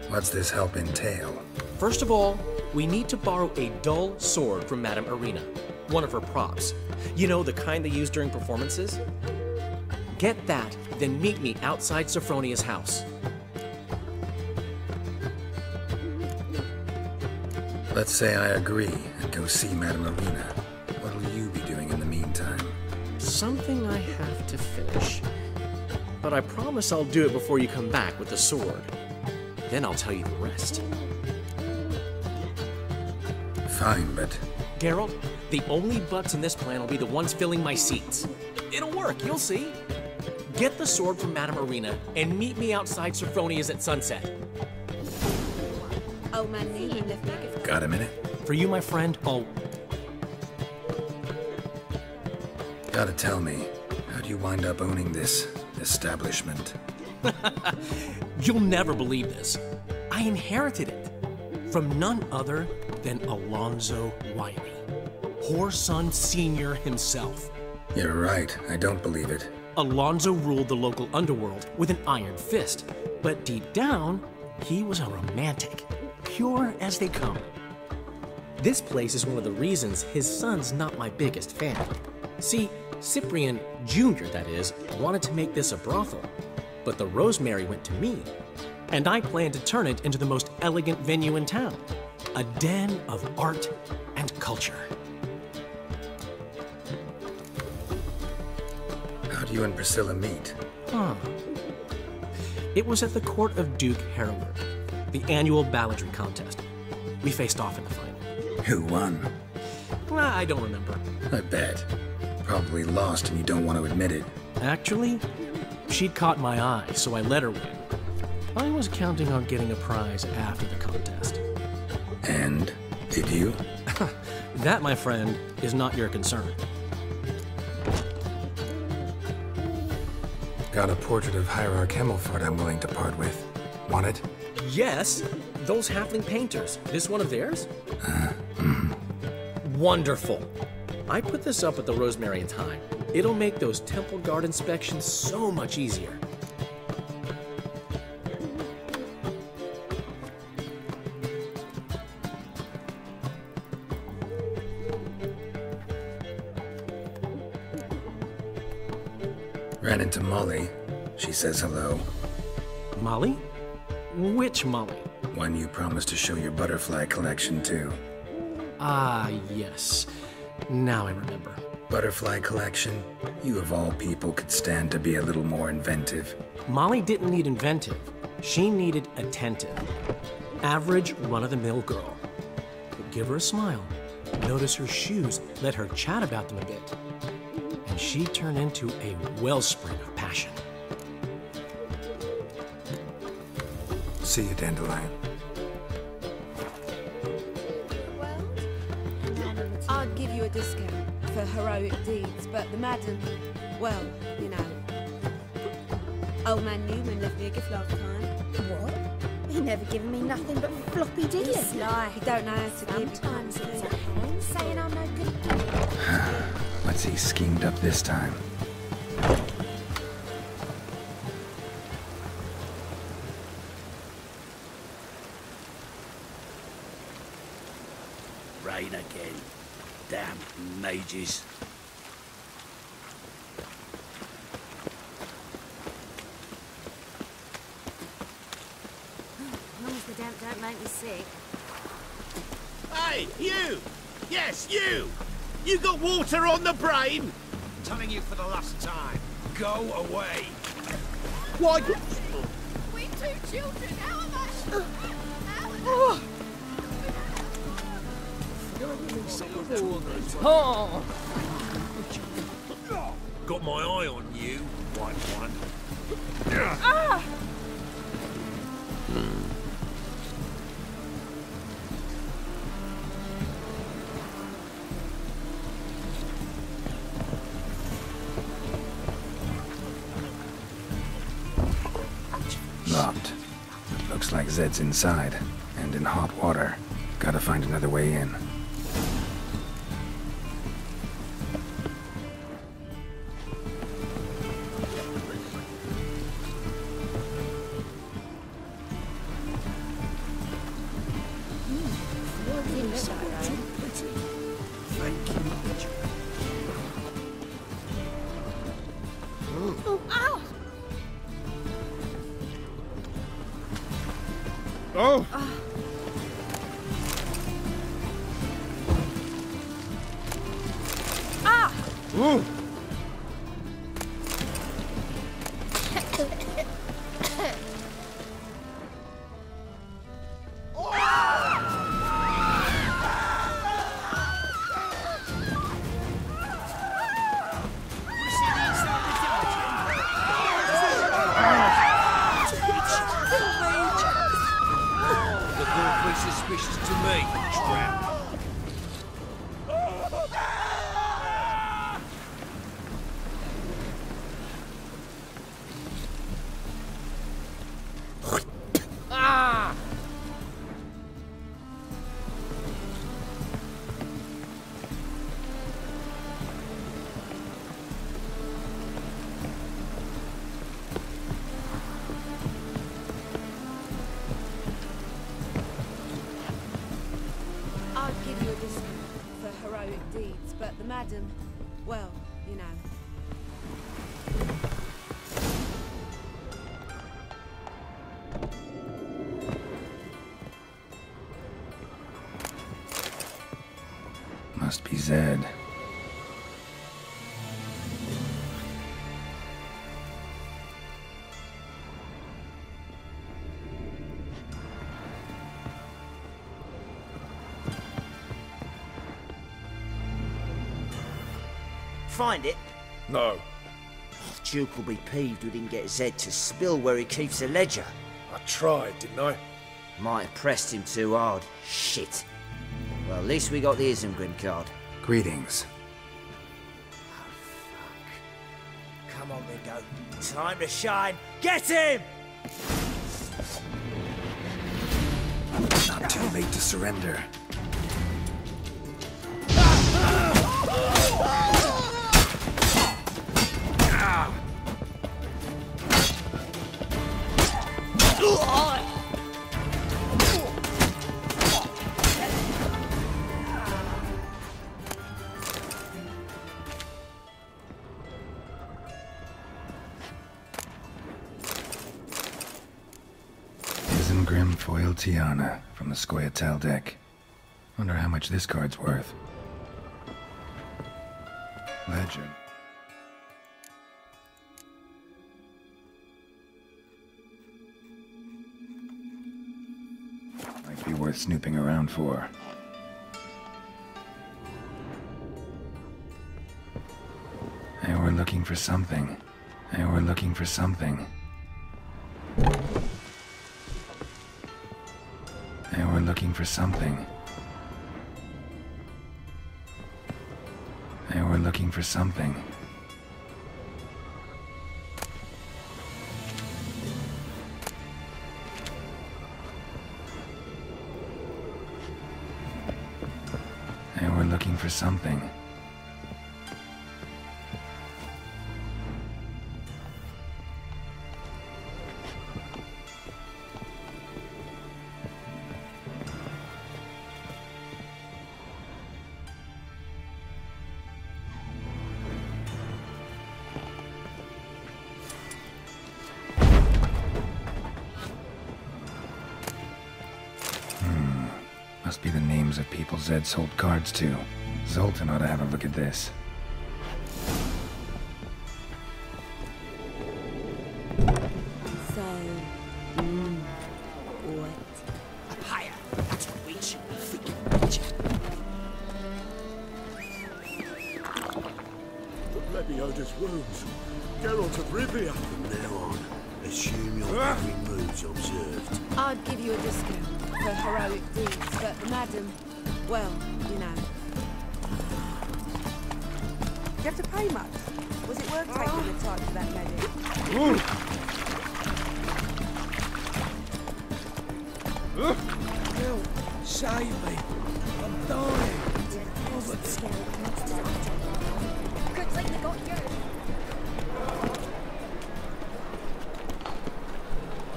B: What's this help entail?
P: First of all, we need to borrow a dull sword from Madame Arena. One of her props. You know, the kind they use during performances? Get that, then meet me outside Sophronia's house.
B: Let's say I agree and go see Madame Arena. What'll you be doing in the meantime?
P: Something I have to finish. But I promise I'll do it before you come back with the sword. Then I'll tell you the rest.
B: Fine, but...
P: Geralt, the only butts in this plan will be the ones filling my seats. It'll work, you'll see. Get the sword from Madame Arena and meet me outside Sophronia's at sunset.
G: Oh man,
B: got a minute?
P: For you, my friend,
B: Gotta tell me, how do you wind up owning this establishment?
P: You'll never believe this. I inherited it from none other than Alonzo Wiley, Whoreson Sr. himself.
B: You're right, I don't believe it.
P: Alonzo ruled the local underworld with an iron fist, but deep down, he was a romantic, pure as they come. This place is one of the reasons his son's not my biggest fan. See, Cyprian Jr., that is, wanted to make this a brothel, but the Rosemary went to me, and I planned to turn it into the most elegant venue in town, a den of art and culture.
B: How'd you and Priscilla meet?
P: It was at the court of Duke Harroward, the annual balladry contest. We faced off in the final.
B: Who won?
P: I don't remember.
B: I bet. Probably lost and you don't want to admit it.
P: Actually, she'd caught my eye, so I let her win. I was counting on getting a prize after the contest.
B: And? Did you?
P: That, my friend, is not your concern.
B: Got a portrait of Hierarch Himmelford I'm willing to part with. Want it?
P: Yes, those halfling painters. This one of theirs? Wonderful. I put this up at the Rosemary in time. It'll make those temple guard inspections so much easier.
B: Ran into Molly. She says hello.
P: Molly? Which Molly?
B: One you promised to show your butterfly collection to.
P: Ah, yes. Now I remember.
B: Butterfly collection? You of all people could stand to be a little more inventive.
P: Molly didn't need inventive. She needed attentive. Average, run-of-the-mill girl. But give her a smile. Notice her shoes. Let her chat about them a bit. And she turned into a wellspring of passion.
B: See you, Dandelion.
G: I'd give you a discount for heroic deeds, but the madam, well, you know. Old man Newman left me a gift last time.
F: What? He never given me nothing but floppy diddly.
G: Sly. He don't know how to give.
F: Sometimes it's a hand saying I'm no good.
B: What's he schemed up this time?
N: Rain again. Damn mages.
F: As long as the damp don't make me sick.
N: Hey, you! Yes, you! You got water on the brain?
Q: Telling you for the last time. Go away.
N: Why?
I: We two children, how am I?
Q: Oh. Got my eye on you, white one.
I: Ah!
B: Locked. Looks like Zed's inside, and in hot water. Gotta find another way in.
D: Oh!
I: Ah!
D: Ooh!
Q: Suspicious to me, trap.
N: Ah!
G: I'd give you a discount for heroic deeds, but the madam, well, you know.
B: Must be Zed.
J: Find it?
K: No.
J: Duke will be peeved we didn't get Zed to spill where he keeps the ledger.
K: I tried, didn't I?
J: Might have pressed him too hard. Shit. Well, at least we got the Isengrim card.
B: Greetings.
J: Come on, Ringo. Time to shine. Get him!
B: Not too late to surrender. Isengrim foil Tiana from the Scoia'tael deck. Wonder how much this card's worth. Legend. Might be worth snooping around for. They were looking for something. They were looking for something. looking for something. They were looking for something. They were looking for something. Must be the names of people Zed sold cards to. Zoltan ought to have a look at this.
G: So, what?
N: Up higher. That's what we should be thinking.
E: Lebioda's wounds. Geralt of Rivia.
R: From now on, assume your every move's observed.
G: I'd give you a discount for heroic deeds, but the madam, well, you know.
L: Do you have to pay much? Was it worth taking the time for that medic?
R: Help! Save me! I'm dying!
I: Good thing you got yours.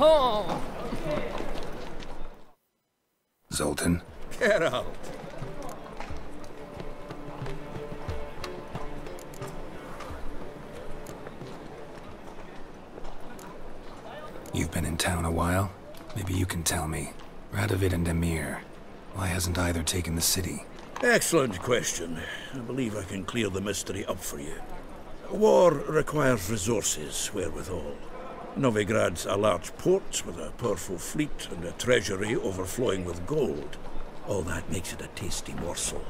R: Oh!
B: Zoltan?
R: Geralt!
B: You've been in town a while? Maybe you can tell me. Radovid and Emir. Why hasn't either taken the city?
R: Excellent question. I believe I can clear the mystery up for you. War requires resources wherewithal. Novigrad's a large port with a powerful fleet and a treasury overflowing with gold. All that makes it a tasty morsel.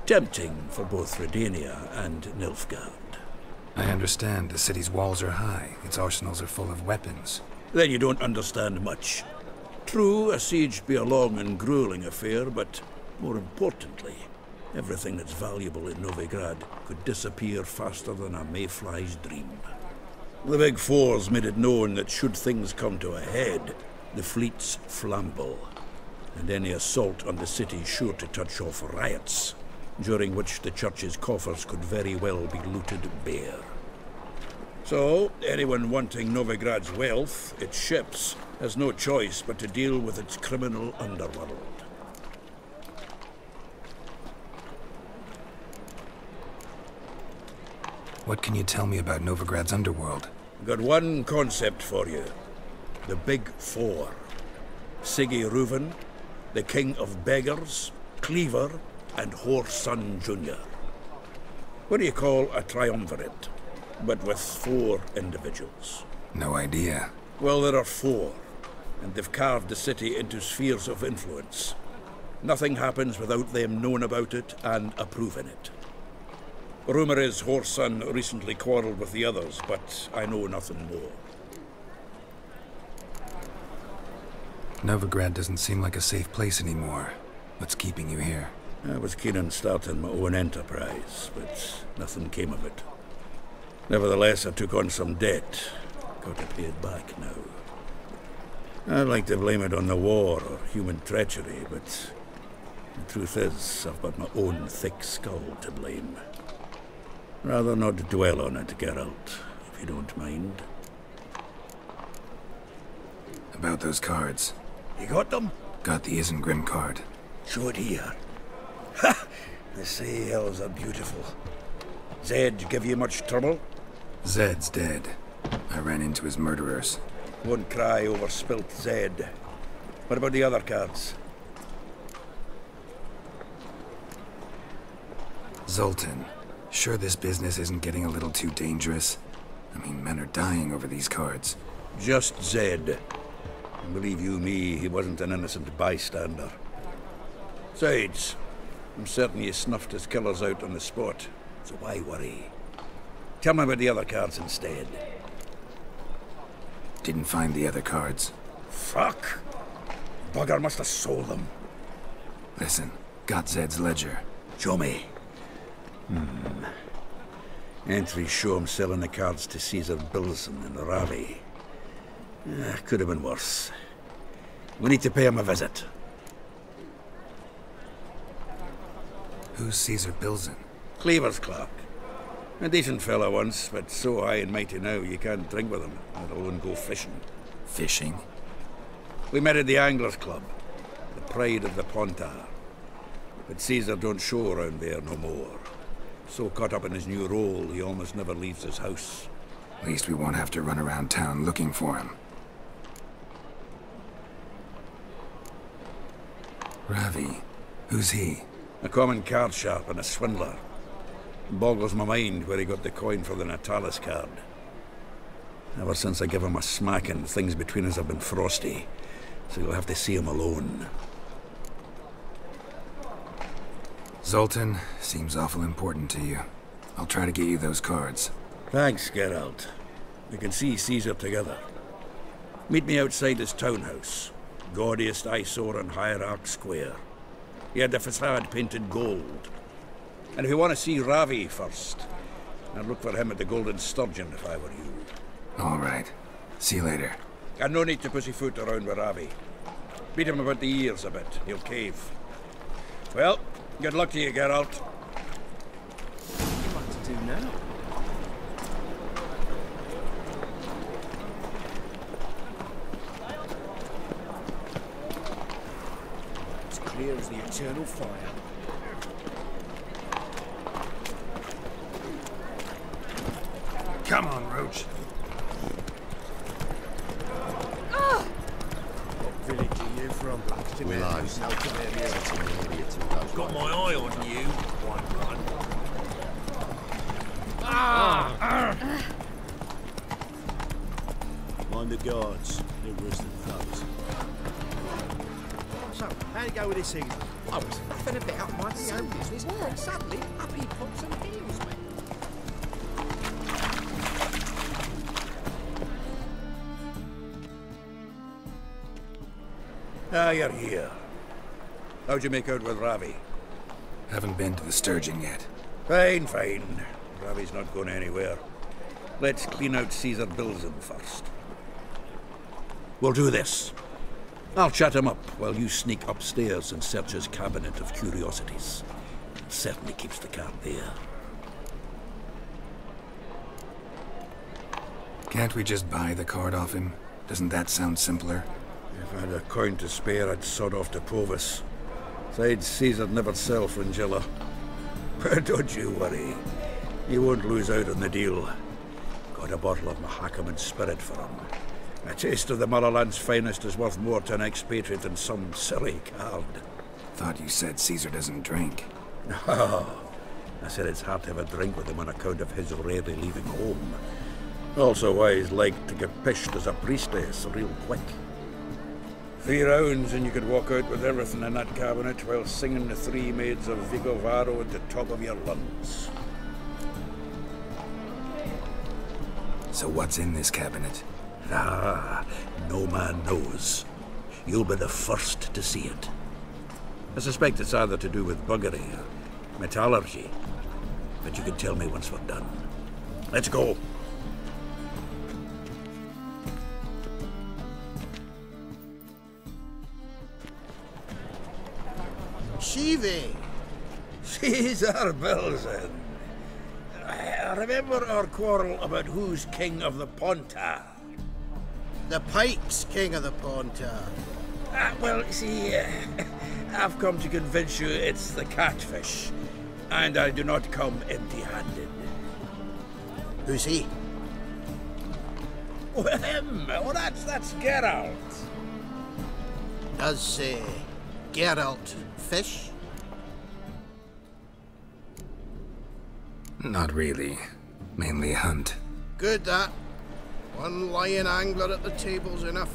R: Tempting for both Redania and Nilfgaard.
B: I understand the city's walls are high, its arsenals are full of weapons.
R: Then you don't understand much. True, a siege be a long and grueling affair, but more importantly, everything that's valuable in Novigrad could disappear faster than a mayfly's dream. The Big Four's made it known that should things come to a head, the fleet's flammable, and any assault on the city's sure to touch off riots, during which the church's coffers could very well be looted bare. So, anyone wanting Novigrad's wealth, its ships, has no choice but to deal with its criminal underworld.
B: What can you tell me about Novigrad's underworld?
R: Got one concept for you. The Big Four. Siggy Reuven, the King of Beggars, Cleaver, and Whoreson Jr. What do you call a triumvirate, but with 4 individuals?
B: No idea.
R: Well, there are 4, and they've carved the city into spheres of influence. Nothing happens without them knowing about it and approving it. Rumour is Whoreson recently quarrelled with the others, but I know nothing more.
B: Novigrad doesn't seem like a safe place anymore. What's keeping you here?
R: I was keen on starting my own enterprise, but nothing came of it. Nevertheless, I took on some debt. Got to pay it back now. I'd like to blame it on the war or human treachery, but the truth is, I've got my own thick skull to blame. Rather not dwell on it, Geralt, if you don't mind.
B: About those cards.
R: You got them?
B: Got the Isengrim card.
R: Show it here. Ha! The sea elves are beautiful. Zed give you much trouble?
B: Zed's dead. I ran into his murderers.
R: Won't cry over spilt Zed. What about the other cards?
B: Zoltan, sure this business isn't getting a little too dangerous? I mean, men are dying over these cards.
R: Just Zed. And believe you me, he wasn't an innocent bystander. Besides, I'm certain you snuffed his killers out on the spot, so why worry? Tell me about the other cards instead.
B: Didn't find the other cards.
R: Fuck! Bugger must have sold them.
B: Listen, got Zed's ledger.
R: Show me. Entries show him selling the cards to Caesar Bilson in Ravi. Could have been worse. We need to pay him a visit.
B: Who's Caesar Bilson?
R: Cleaver's clerk. A decent fellow once, but so high and mighty now you can't drink with him, let alone go fishing.
B: Fishing?
R: We met at the Anglers Club, the pride of the Pontar. But Caesar don't show around there no more. So caught up in his new role, he almost never leaves his house.
B: At least we won't have to run around town looking for him. Ravi, who's he?
R: A common card sharp and a swindler. Boggles my mind where he got the coin for the Natalis card. Ever since I gave him a smacking, things between us have been frosty, so you'll have to see him alone.
B: Zoltan seems awful important to you. I'll try to get you those cards.
R: Thanks, Geralt. We can see Caesar together. Meet me outside his townhouse. Gaudiest eyesore on Hierarch Square. He had the facade painted gold. And if you want to see Ravi first, I'd look for him at the Golden Sturgeon if I were you.
B: All right. See you later.
R: And no need to pussyfoot around with Ravi. Beat him about the ears a bit. He'll cave. Well, good luck to you, Geralt.
P: What to do now?
Q: As clear as the eternal fire.
K: Come on, Roach.
Q: What village are you from?
M: Got my eye on you. One.
E: Mind the guards. They're worse than thugs.
Q: So, how'd it go with this season?
N: I was faffing about minding my own business, and suddenly up he pops and heals me.
R: Ah, you're here. How'd you make out with Ravi?
B: Haven't been to the Sturgeon yet.
R: Fine. Ravi's not going anywhere. Let's clean out Caesar Bilson first. We'll do this. I'll chat him up while you sneak upstairs and search his cabinet of curiosities. Certainly keeps the card there.
B: Can't we just buy the card off him? Doesn't that sound simpler?
R: If I had a coin to spare, I'd sod off to Provis. Besides, Caesar'd never sell Fringilla. But don't you worry. He won't lose out on the deal. Got a bottle of Mahakaman spirit for him. A taste of the motherland's finest is worth more to an expatriate than some silly card.
B: Thought you said Caesar doesn't drink.
R: No. I said it's hard to have a drink with him on account of his rarely leaving home. Also why he's like to get pished as a priestess real quick. 3 rounds and you could walk out with everything in that cabinet while singing the 3 Maids of Vigovaro at the top of your lungs.
B: So what's in this cabinet?
R: No man knows. You'll be the first to see it. I suspect it's either to do with buggery or metallurgy. But you can tell me once we're done. Let's go.
J: Shivi!
R: Caesar Bilson. Remember our quarrel about who's king of the Pontar?
J: The Pike's king of the Pontar.
R: Well, see, I've come to convince you it's the catfish. And I do not come empty-handed.
J: Who's he?
R: Oh, him! Oh, that's Geralt.
J: Does, Geralt fish?
B: Not really. Mainly hunt.
J: Good, that. One lion angler at the table's enough.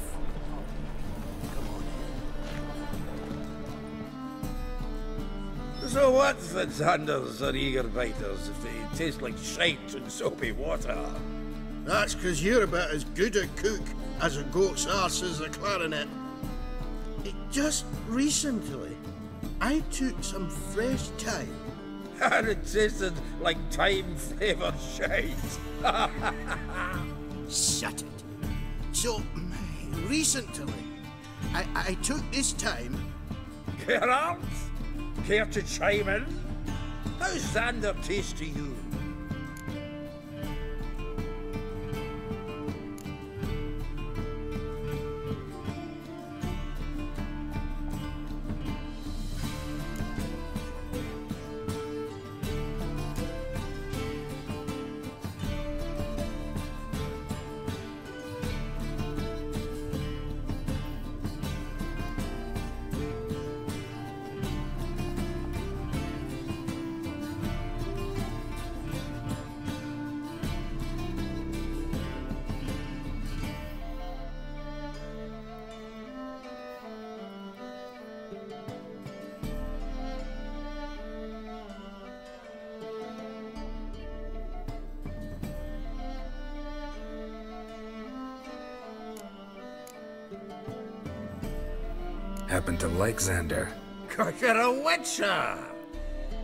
R: So what, Fitzhanders or eager biters, if they taste like shite and soapy water?
J: That's 'cause you're about as good a cook as a goat's arse is a clarinet. Just recently, I took some fresh time.
R: And it tasted like time-flavoured shite.
J: Shut it. So, recently, I took this time...
R: Geralt? Care to chime in? How's Xander taste to you?
B: Happen to like Xander.
R: Cause you're a witcher!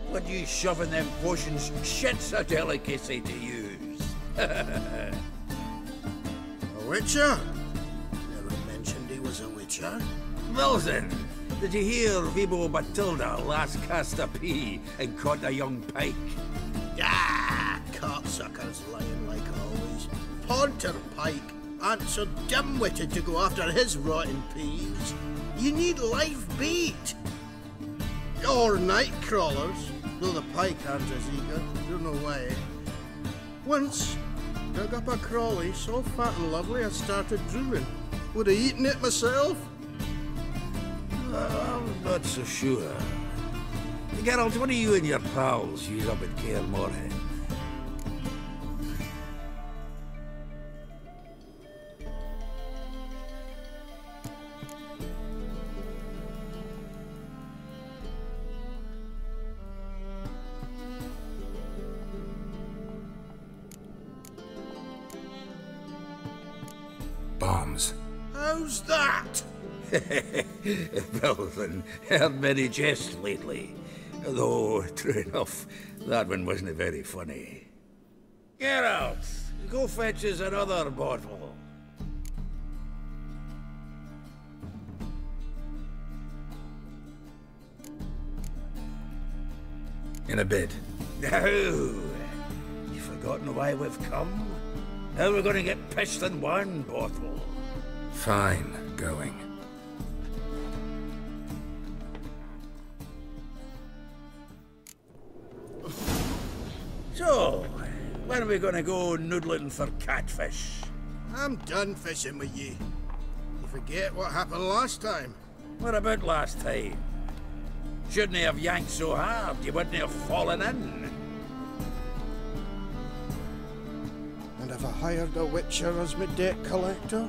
R: What you shoving them potions? Shit's a delicacy to use.
J: A witcher? Never mentioned he was a witcher.
R: Well then, did you hear Vibo Batilda last cast a pea and caught a young pike?
J: Ah, cocksuckers lying like always. Ponter Pike aren't so dim-witted to go after his rotten peas. You need live bait. Or night crawlers, though the pike aren't as eager. Don't know why. Once, dug up a crawly so fat and lovely I started drooling. Would have eaten it myself.
R: I'm not so sure. Geralt, what do you and your pals use up at Kaer Morhen?
B: Bombs.
J: How's that?
R: Well then, heard many jests lately. Though, true enough, that one wasn't very funny. Geralt, go fetch us another bottle.
B: In a bit.
R: Now, you forgotten why we've come? How we're gonna get pissed in one bottle?
B: Fine, going.
R: So, when are we gonna go noodling for catfish?
J: I'm done fishing with you. You forget what happened last time.
R: What about last time? Shouldn't have yanked so hard, you wouldn't have fallen in.
J: And have I hired a witcher as my debt collector?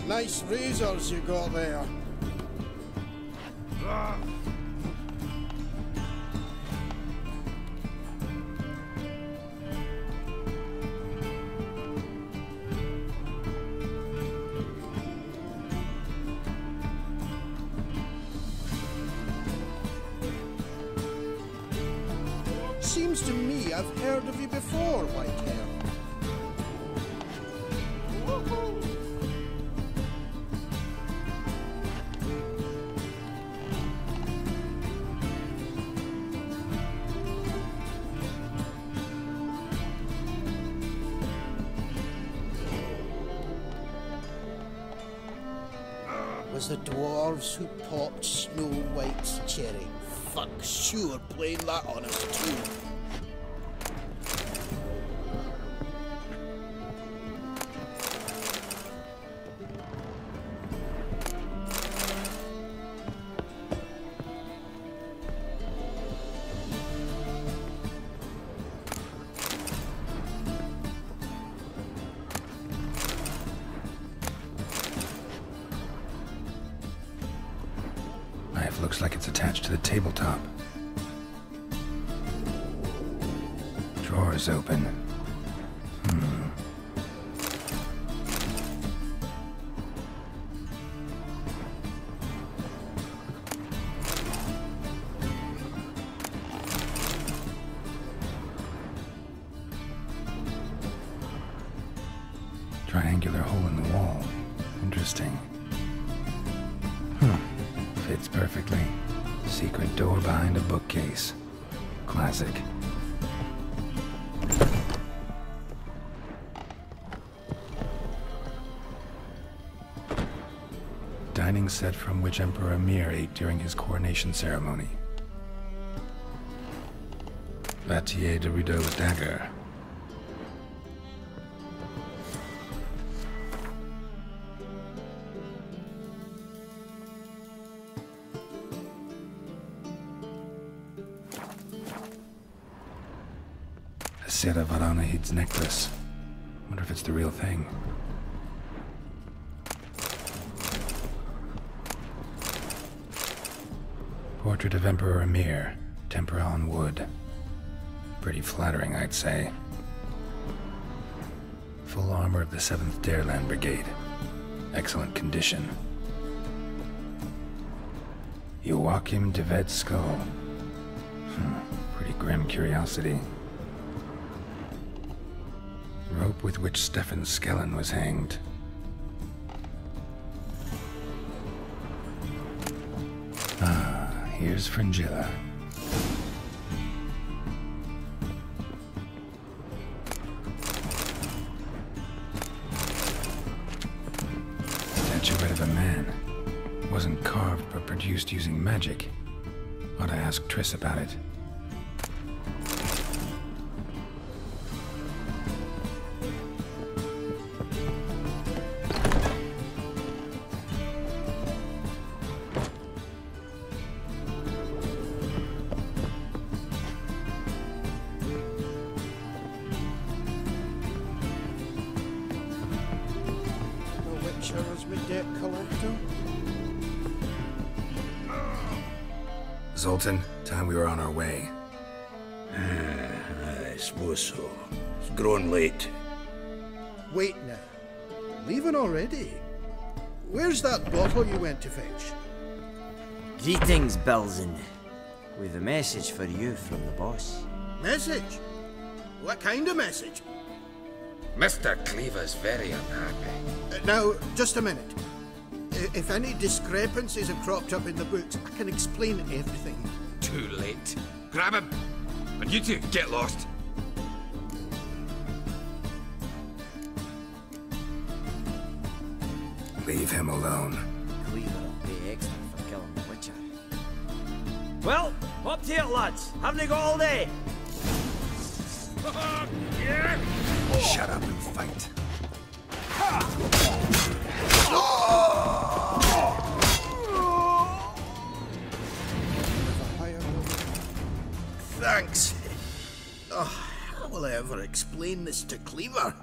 J: Nice razors you got there. Seems to me I've heard of you before, Whitehair. Was the dwarves who popped Snow White's cherry. Fuck sure playing that on us too.
B: looks like it's attached to the tabletop. Drawer's open. Triangular hole in the wall. Interesting. Fits perfectly. Secret door behind a bookcase. Classic. Dining set from which Emperor Emir ate during his coronation ceremony. Vatier de Rideau's dagger. Sera Varanahid's necklace. Wonder if it's the real thing. Portrait of Emperor Emir, tempera on wood. Pretty flattering, I'd say. Full armor of the 7th Dareland Brigade. Excellent condition. Joachim de Ved's skull. Pretty grim curiosity. Rope with which Stefan Skellen was hanged. Here's Fringilla. Statuette of a man. Wasn't carved, but produced using magic. Ought to ask Triss about it. Zoltan, time we were on our way.
R: I suppose so. It's growing late.
J: Wait now. Leaving already? Where's that bottle you went to fetch?
S: Greetings, Belzen. With a message for you from the boss.
J: Message? What kind of message?
B: Mr. Cleaver's very unhappy.
J: Now, just a minute. If any discrepancies have cropped up in the books, I can explain everything.
T: Too late. Grab him! And you two, get lost.
B: Leave him alone.
S: Cleaver will pay extra for killing the Witcher. Well, up to it, lads. Haven't they got all day?
B: Shut up and fight.
J: Thanks. How will I ever explain this to Cleaver?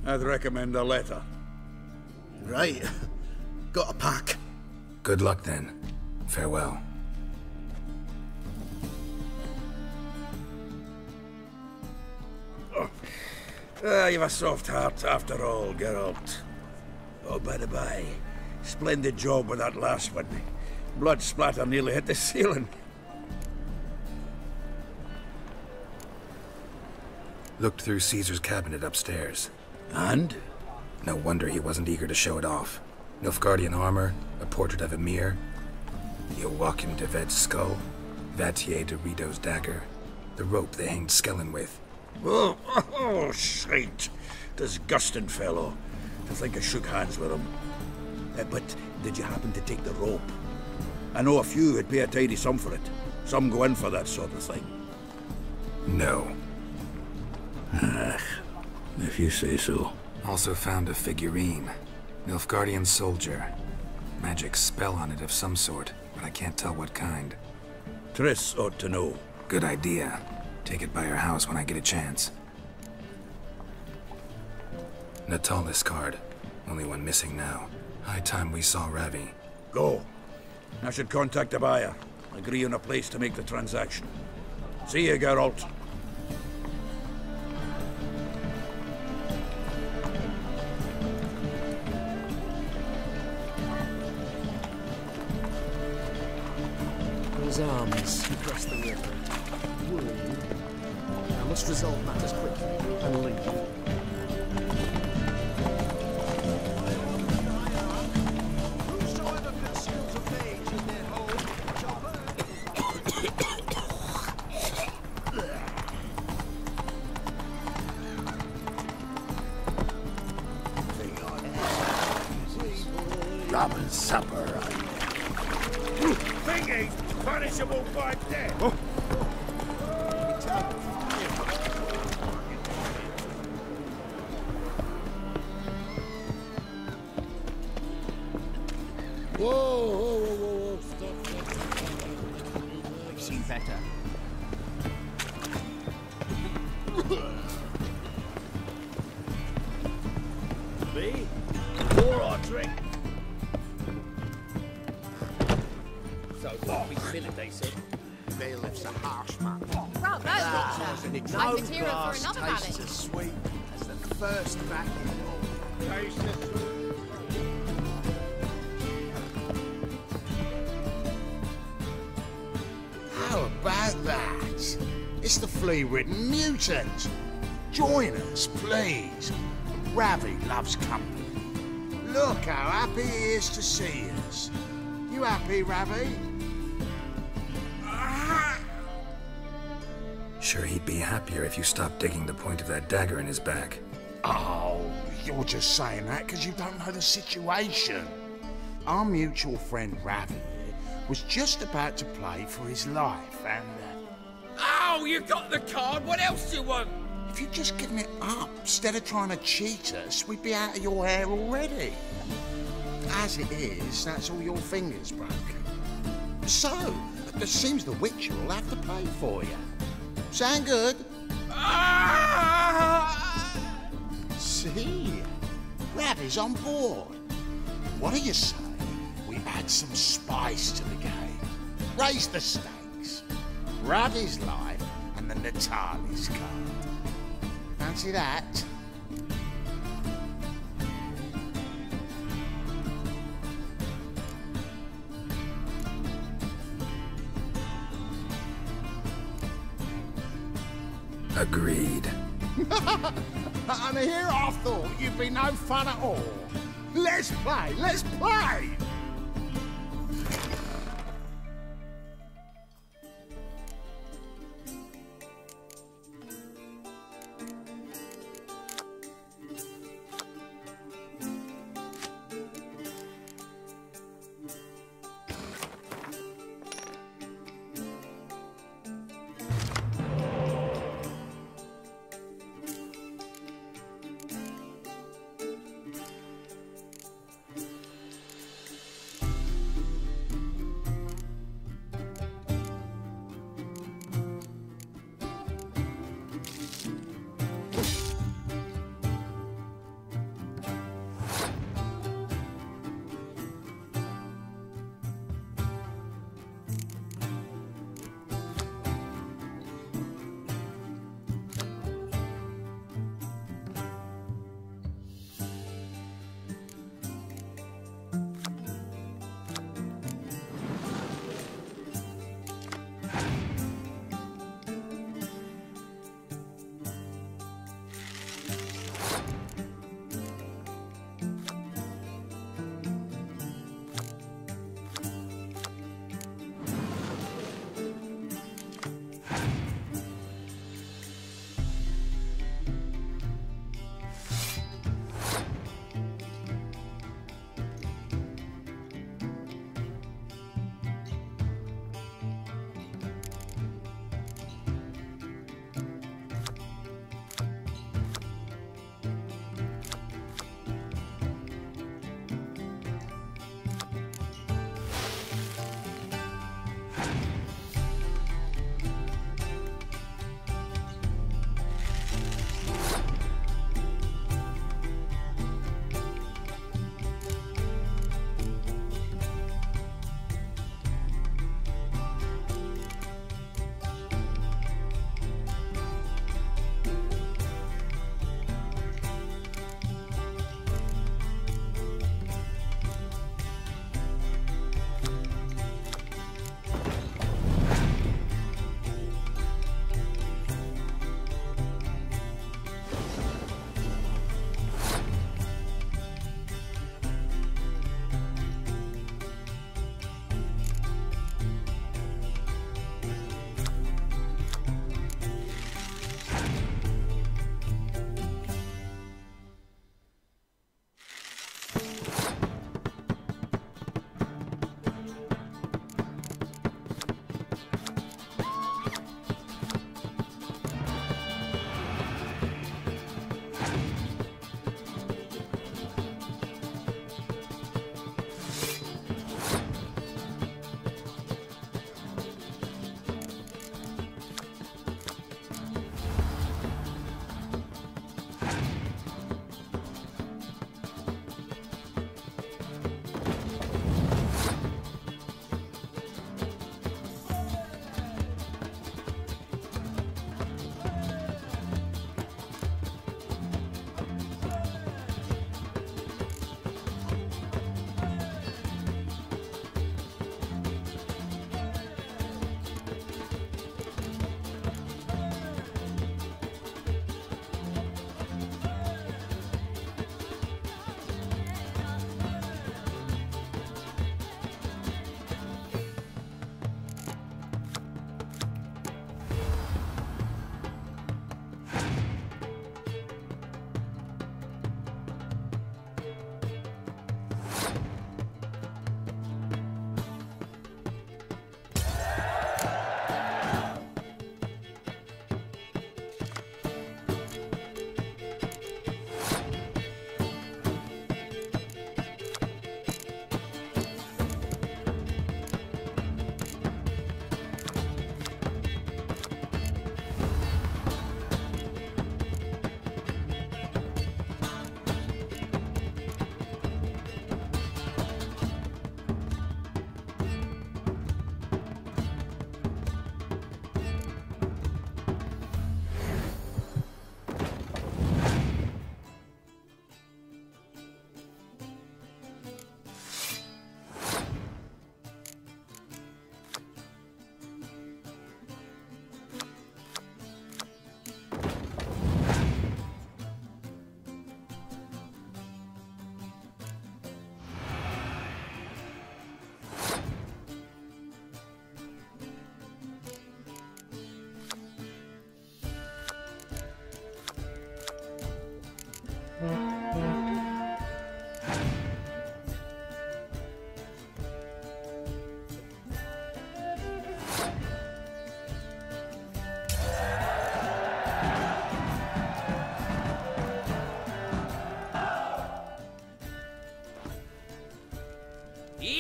R: I'd recommend a letter.
J: Right. Got a pack.
B: Good luck then. Farewell.
R: You've a soft heart after all, Geralt. Oh, by the by, splendid job with that last one. Blood splatter nearly hit the ceiling.
B: Looked through Caesar's cabinet upstairs.
R: And?
B: No wonder he wasn't eager to show it off. Nilfgaardian armor, a portrait of Emir, Joachim de Ved's skull, Vatier de Rideau's dagger, the rope they hanged Skellen with.
R: Oh, shite. Disgusting fellow. To think I shook hands with him. But did you happen to take the rope? I know a few would pay a tidy sum for it. Some go in for that sort of thing.
B: No.
R: If you say so.
B: Also found a figurine. Nilfgaardian soldier. Magic spell on it of some sort, but I can't tell what kind.
R: Triss ought to know.
B: Good idea. Take it by her house when I get a chance. Natalis card. Only one missing now. High time we saw Ravi.
R: Go. I should contact the buyer. Agree on a place to make the transaction. See you, Geralt.
S: Those armies across the river. Worrying. I must resolve matters quickly and leave.
N: Robin's supper. Thingy, punishable by death. Oh.
J: Whoa, stop.
S: I've seen better.
N: Me? More or drink? So what? We spin it, they said.
J: Bailiff's a harsh man.
I: Bravo, Witcher. I've material for another ballad.
J: Tastes as sweet as the first back in all.
N: Taste it.
J: How about that? It's the flea-ridden mutant. Join us, please. Ravi loves company. Look how happy he is to see us. You happy, Ravi?
B: Sure, he'd be happier if you stopped digging the point of that dagger in his back.
J: Oh, you're just saying that because you don't know the situation. Our mutual friend Ravi was just about to play for his life and...
N: Oh, you got the card. What else do you want?
J: If you'd just given it up instead of trying to cheat us, we'd be out of your hair already. As it is, that's all your fingers broken. So, it seems the Witcher will have to pay for you. Sound good? See? Ravi's on board. What do you say we add some spice to the game? Raise the stakes. Ravi's life and the Natali's card. Fancy that?
B: Agreed.
J: And here I thought you'd be no fun at all. Let's play, let's play!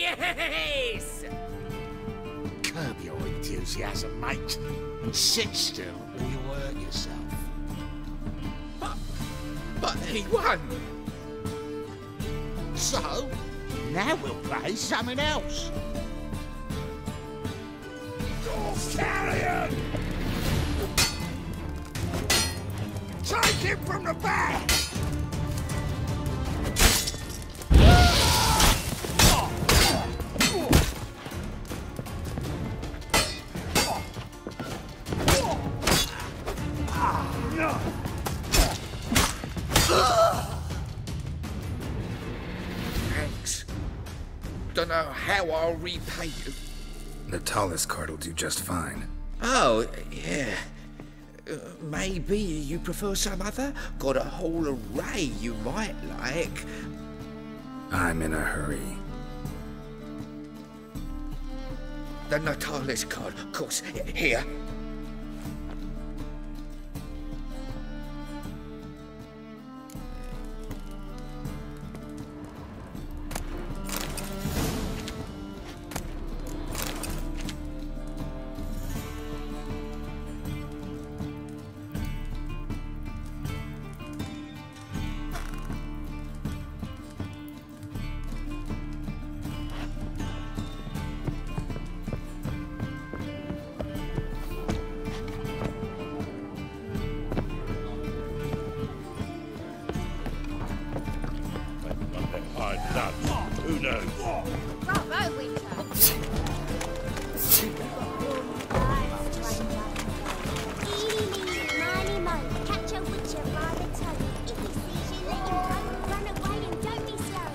N: Yes!
Q: Curb your enthusiasm, mate, and sit still or you'll hurt yourself.
N: But he won!
Q: So, now we'll play something else. Carrion! Take him from the back!
N: Thanks. Don't know how I'll repay you.
B: The tallest card will do just fine.
N: Oh, yeah. Maybe you prefer some other? Got a whole array you might like.
B: I'm in a hurry.
N: The Natalis card, of course. Here.
R: Who knows?
I: Bravo, Witcher. Eeny, meeny, miny, mo. Catch a witcher by the toe. If he sees you, let him go. Run away and don't be slow.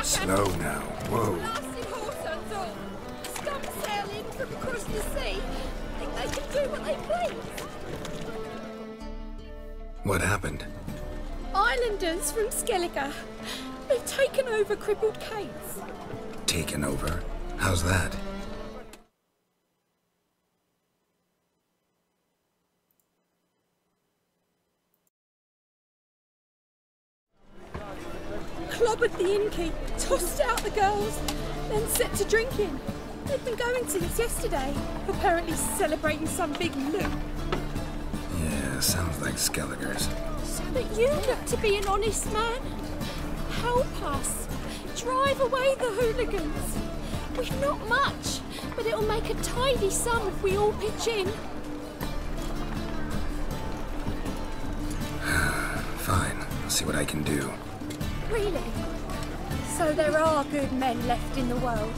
B: Slow now. Whoa.
I: Blasted horse and all. Scum sailing from across the sea. Think they can do what they please.
B: What happened?
H: Islanders from Skellige. They've taken over crippled Kate's.
B: Taken over? How's that?
H: Clobbered the innkeep, tossed out the girls, then set to drinking. They've been going since yesterday, apparently celebrating some big loot.
B: Yeah, sounds like Skellige's.
H: But you look to be an honest man. Help us. Drive away the hooligans. We've not much, but it'll make a tidy sum if we all pitch in.
B: Fine, I'll see what I can do.
H: Really? So there are good men left in the world.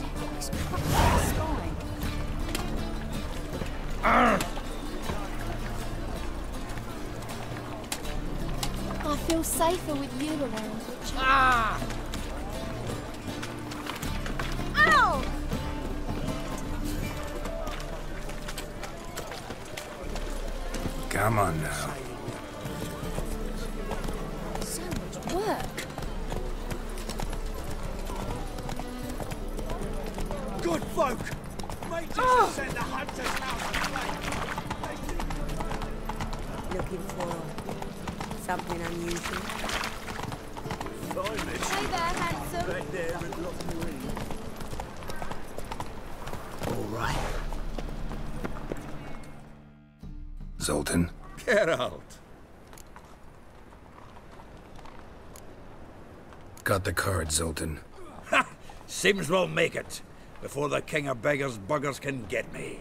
H: I feel safer with you around, Richard. Ow!
B: Come on now.
H: So much work.
Q: Good folk! Mages should send the hunters out to play.
G: Looking for something unusual.
I: Hey there, handsome.
Q: Right there and lock you in.
N: All right.
B: Zoltan?
R: Geralt.
B: Got the card, Zoltan.
R: Ha! Seems we'll make it, before the king of beggars buggers can get me.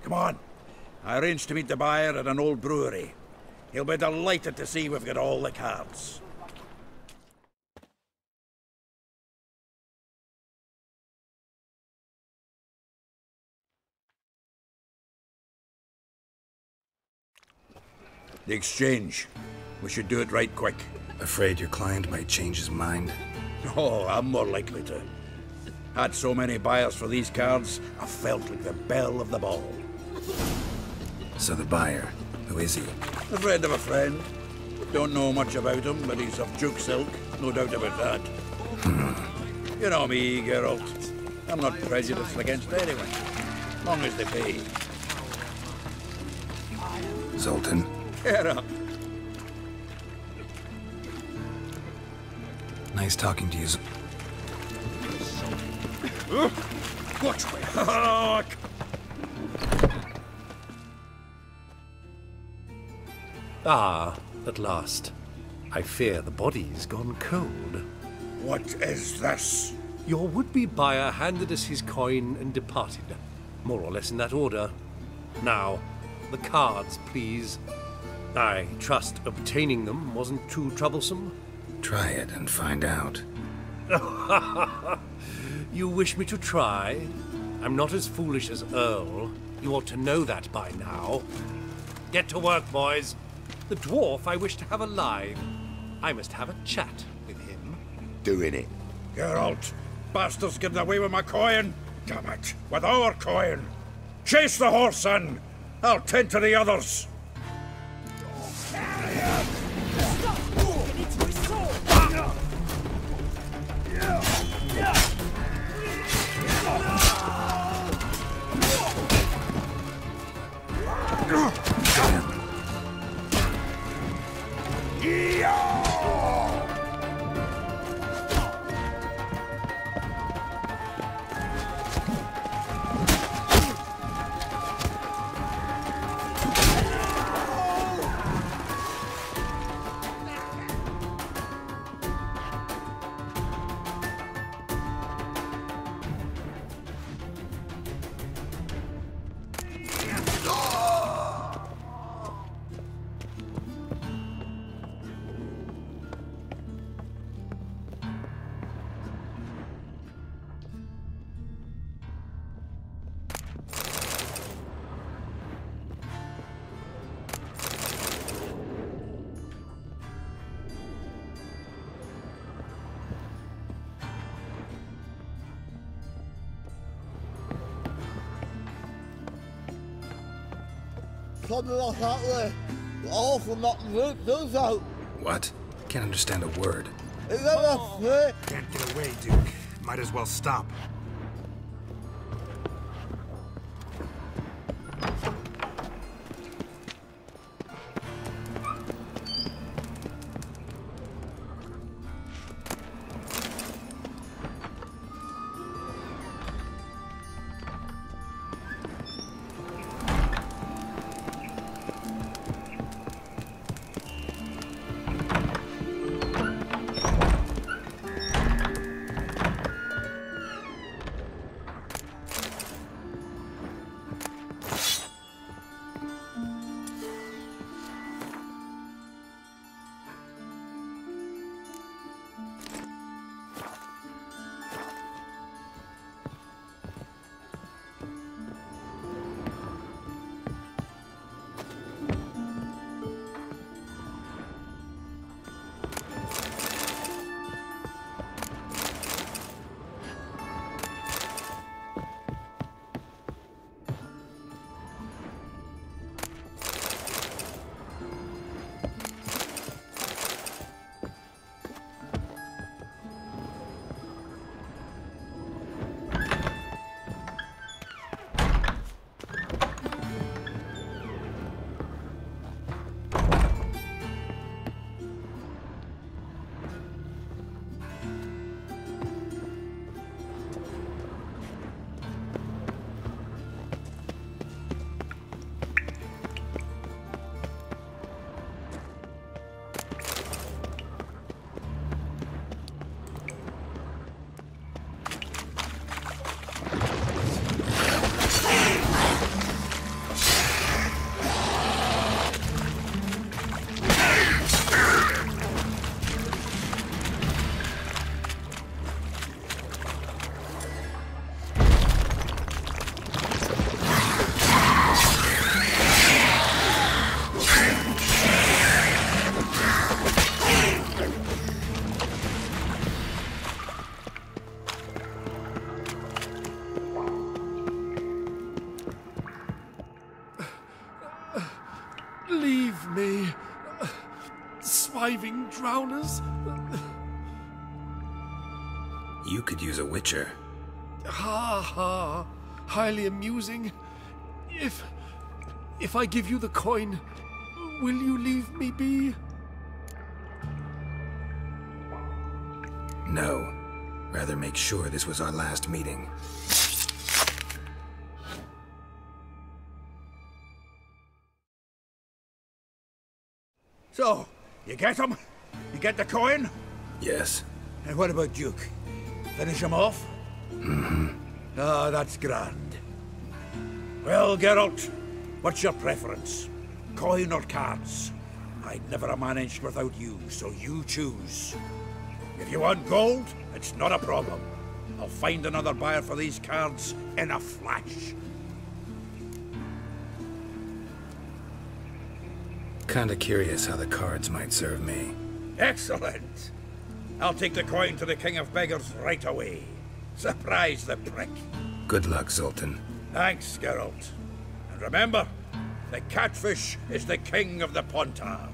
R: Come on. I arranged to meet the buyer at an old brewery. He'll be delighted to see we've got all the cards. The exchange. We should do it right quick.
B: Afraid your client might change his mind?
R: Oh, I'm more likely to. Had so many buyers for these cards, I felt like the belle of the ball.
B: So the buyer, who is he?
R: A friend of a friend. Don't know much about him, but he's of Duke silk, no doubt about that. You know me, Geralt. I'm not prejudiced against anyone, as long as they pay.
B: Zoltan.
N: Get up.
B: Nice talking to you.
N: Watch me.
S: Ah, at last. I fear the body's gone cold.
O: What is this?
S: Your would-be buyer handed us his coin and departed. More or less in that order. Now, the cards, please. I trust obtaining them wasn't too troublesome?
B: Try it and find out.
S: You wish me to try? I'm not as foolish as Earl. You ought to know that by now. Get to work, boys. The dwarf I wish to have alive. I must have a chat with him.
Q: Doing it.
R: Geralt, bastards getting away with my coin. Damn it, with our coin. Chase the horse in. I'll tend to the others.
J: Something like that there. All for knocking roots out.
B: What? Can't understand a word.
J: Is that a threat?
O: Can't get away, Duke. Might as well stop.
S: Leave me, swiving drowners.
B: You could use a witcher.
S: Ha ha, highly amusing. If I give you the coin, Will you leave me be?
B: No. Rather make sure this was our last meeting.
O: So, you get him? You get the coin?
B: Yes.
O: And what about Duke? Finish him off?
B: Mm-hmm.
O: Ah, that's grand. Well, Geralt, what's your preference? Coin or cards? I'd never have managed without you, so you choose. If you want gold, it's not a problem. I'll find another buyer for these cards in a flash.
B: Kinda curious how the cards might serve me.
O: Excellent! I'll take the coin to the King of Beggars right away. Surprise the prick.
B: Good luck, Zoltan.
O: Thanks, Geralt. And remember, the catfish is the king of the Pontar.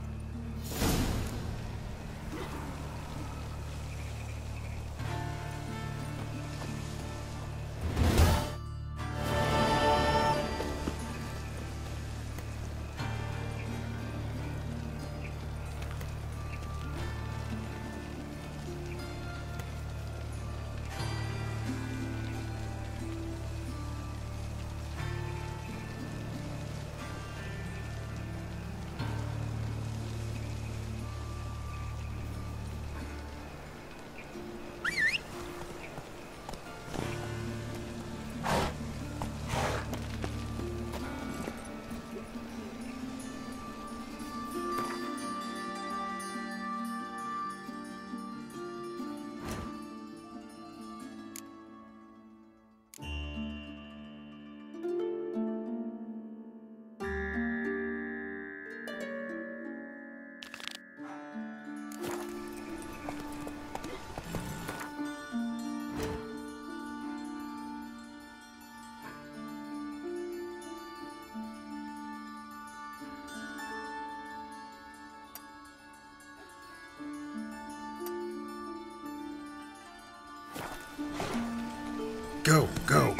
B: Go, go.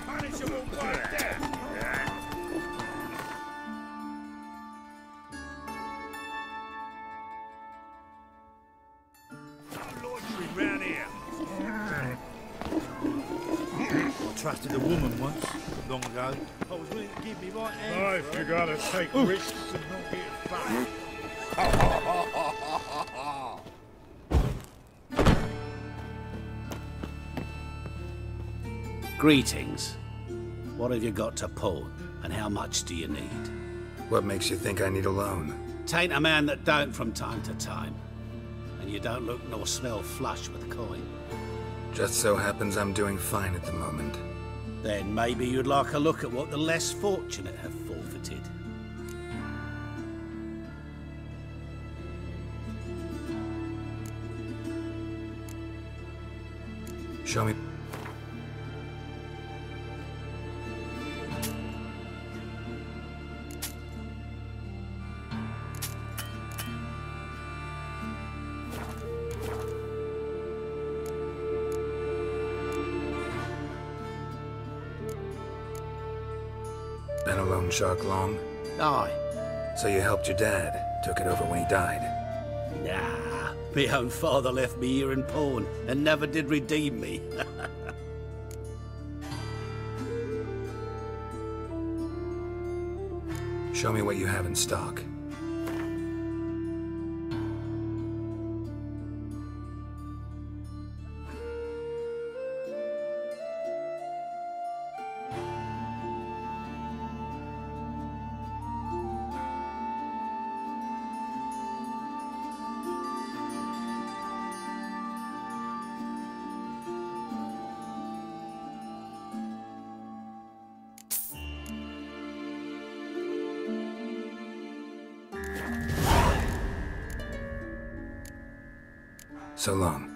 O: I trusted a woman once, long ago.
E: I was willing to give me right hand.
D: Life, you gotta take risks and not get
Q: Greetings. What have you got to pull, and how much do you need?
B: What makes you think I need a loan?
Q: Tain't a man that don't from time to time. And you don't look nor smell flush with coin.
B: Just so happens I'm doing fine at the moment.
Q: Then maybe you'd like a look at what the less fortunate have forfeited.
B: Show me. Been a loan shark long?
Q: Aye.
B: So you helped your dad, took it over when he died?
Q: Nah, my own father left me here in pawn and never did redeem me.
B: Show me what you have in stock. So long.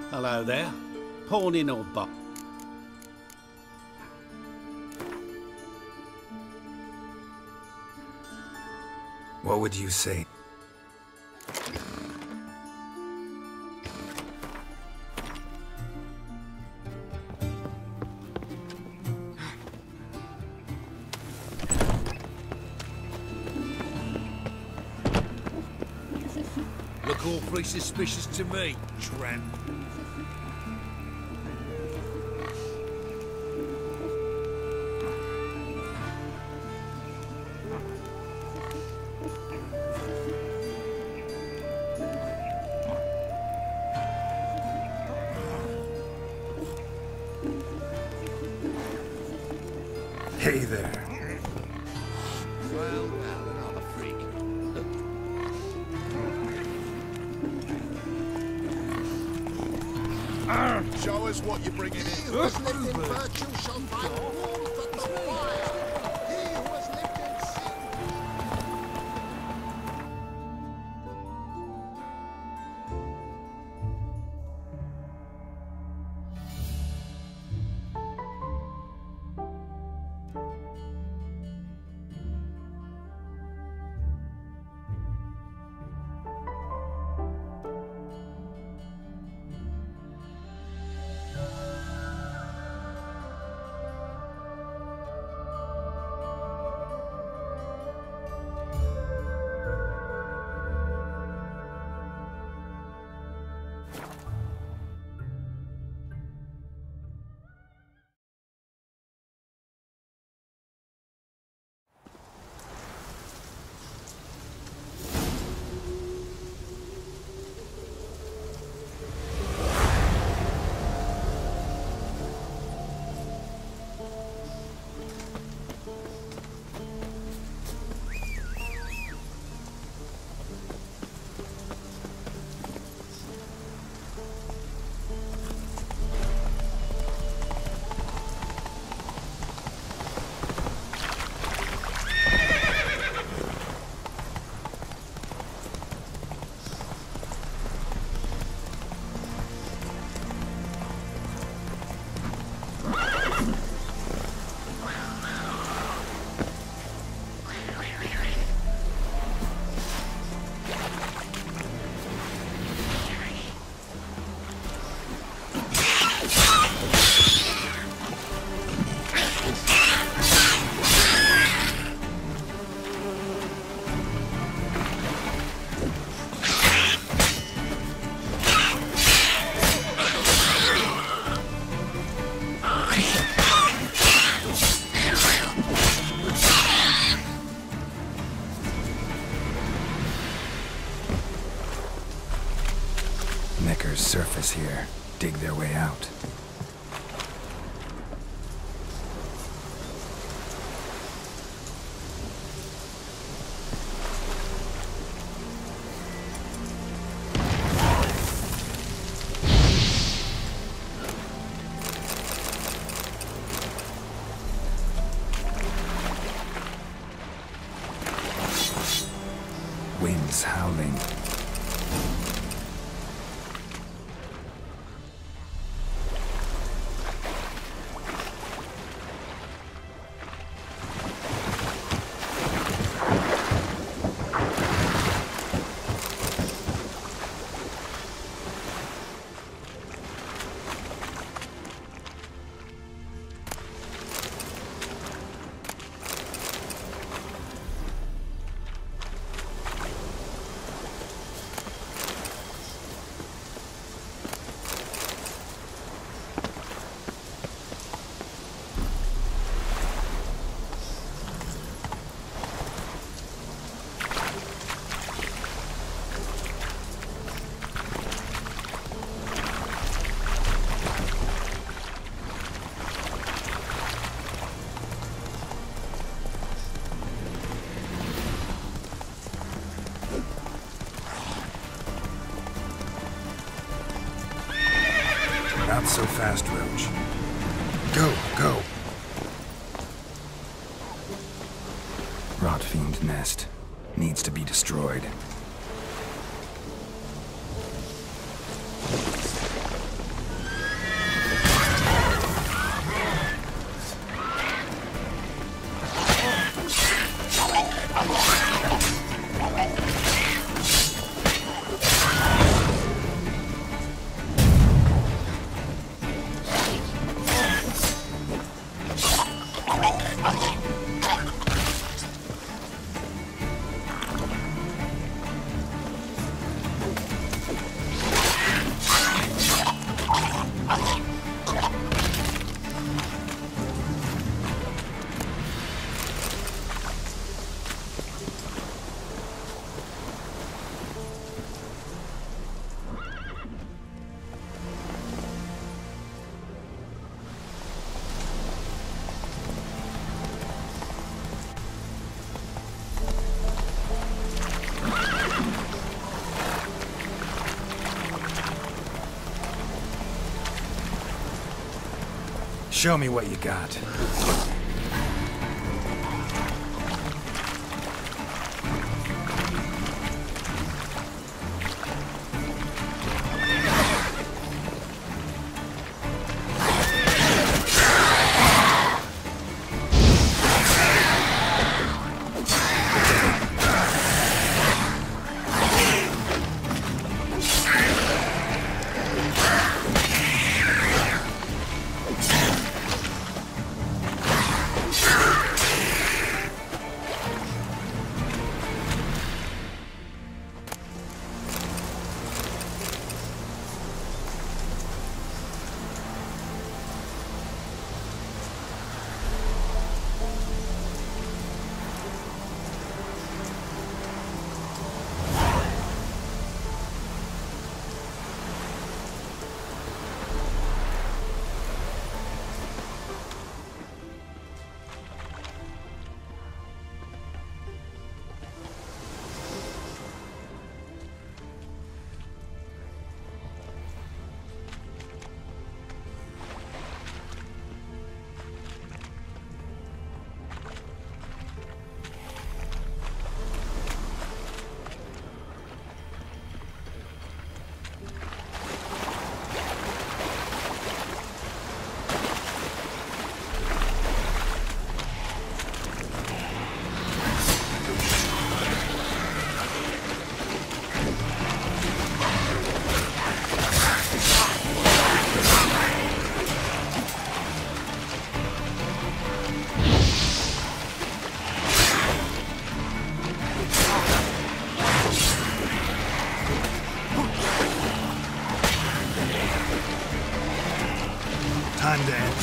Q: Hello there. Pawning or buck?
B: What would you say?
S: awfully suspicious to me, tramp.
O: Hey there.
Q: Well, another freak.
D: Show us what you're bringing in.
Q: He who has lived in virtue shall find warmth at the fire. He who has lived in sin.
B: Surface here, dig their way out. Winds howling. Not so fast, Roach. Go, go! Rotfiend nest. Needs to be destroyed. Show me what you got.
O: Time to end.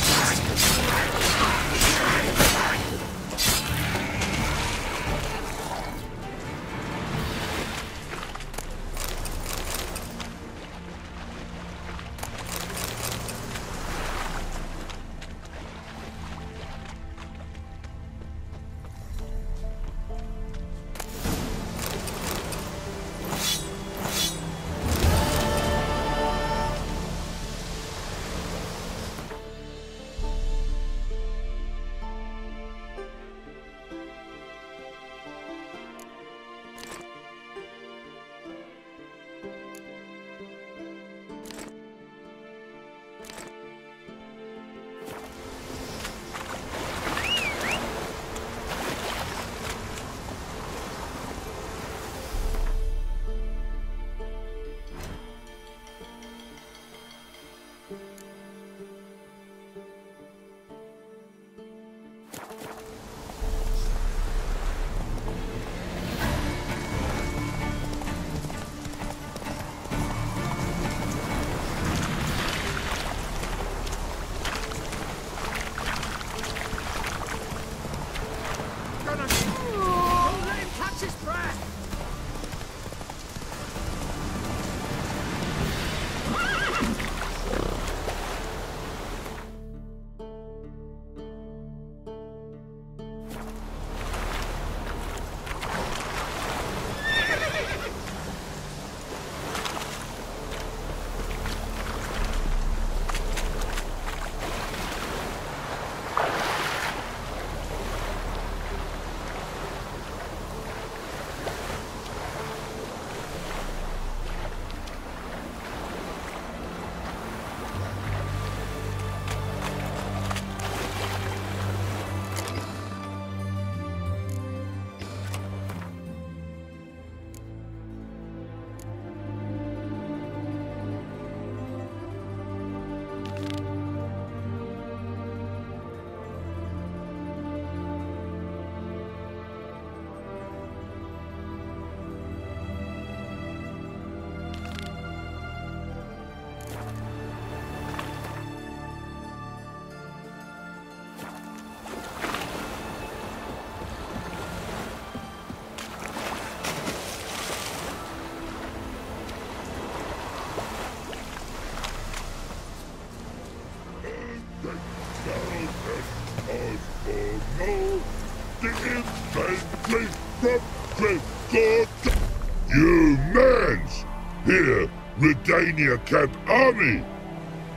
U: Humans! Here, Redania Camp Army!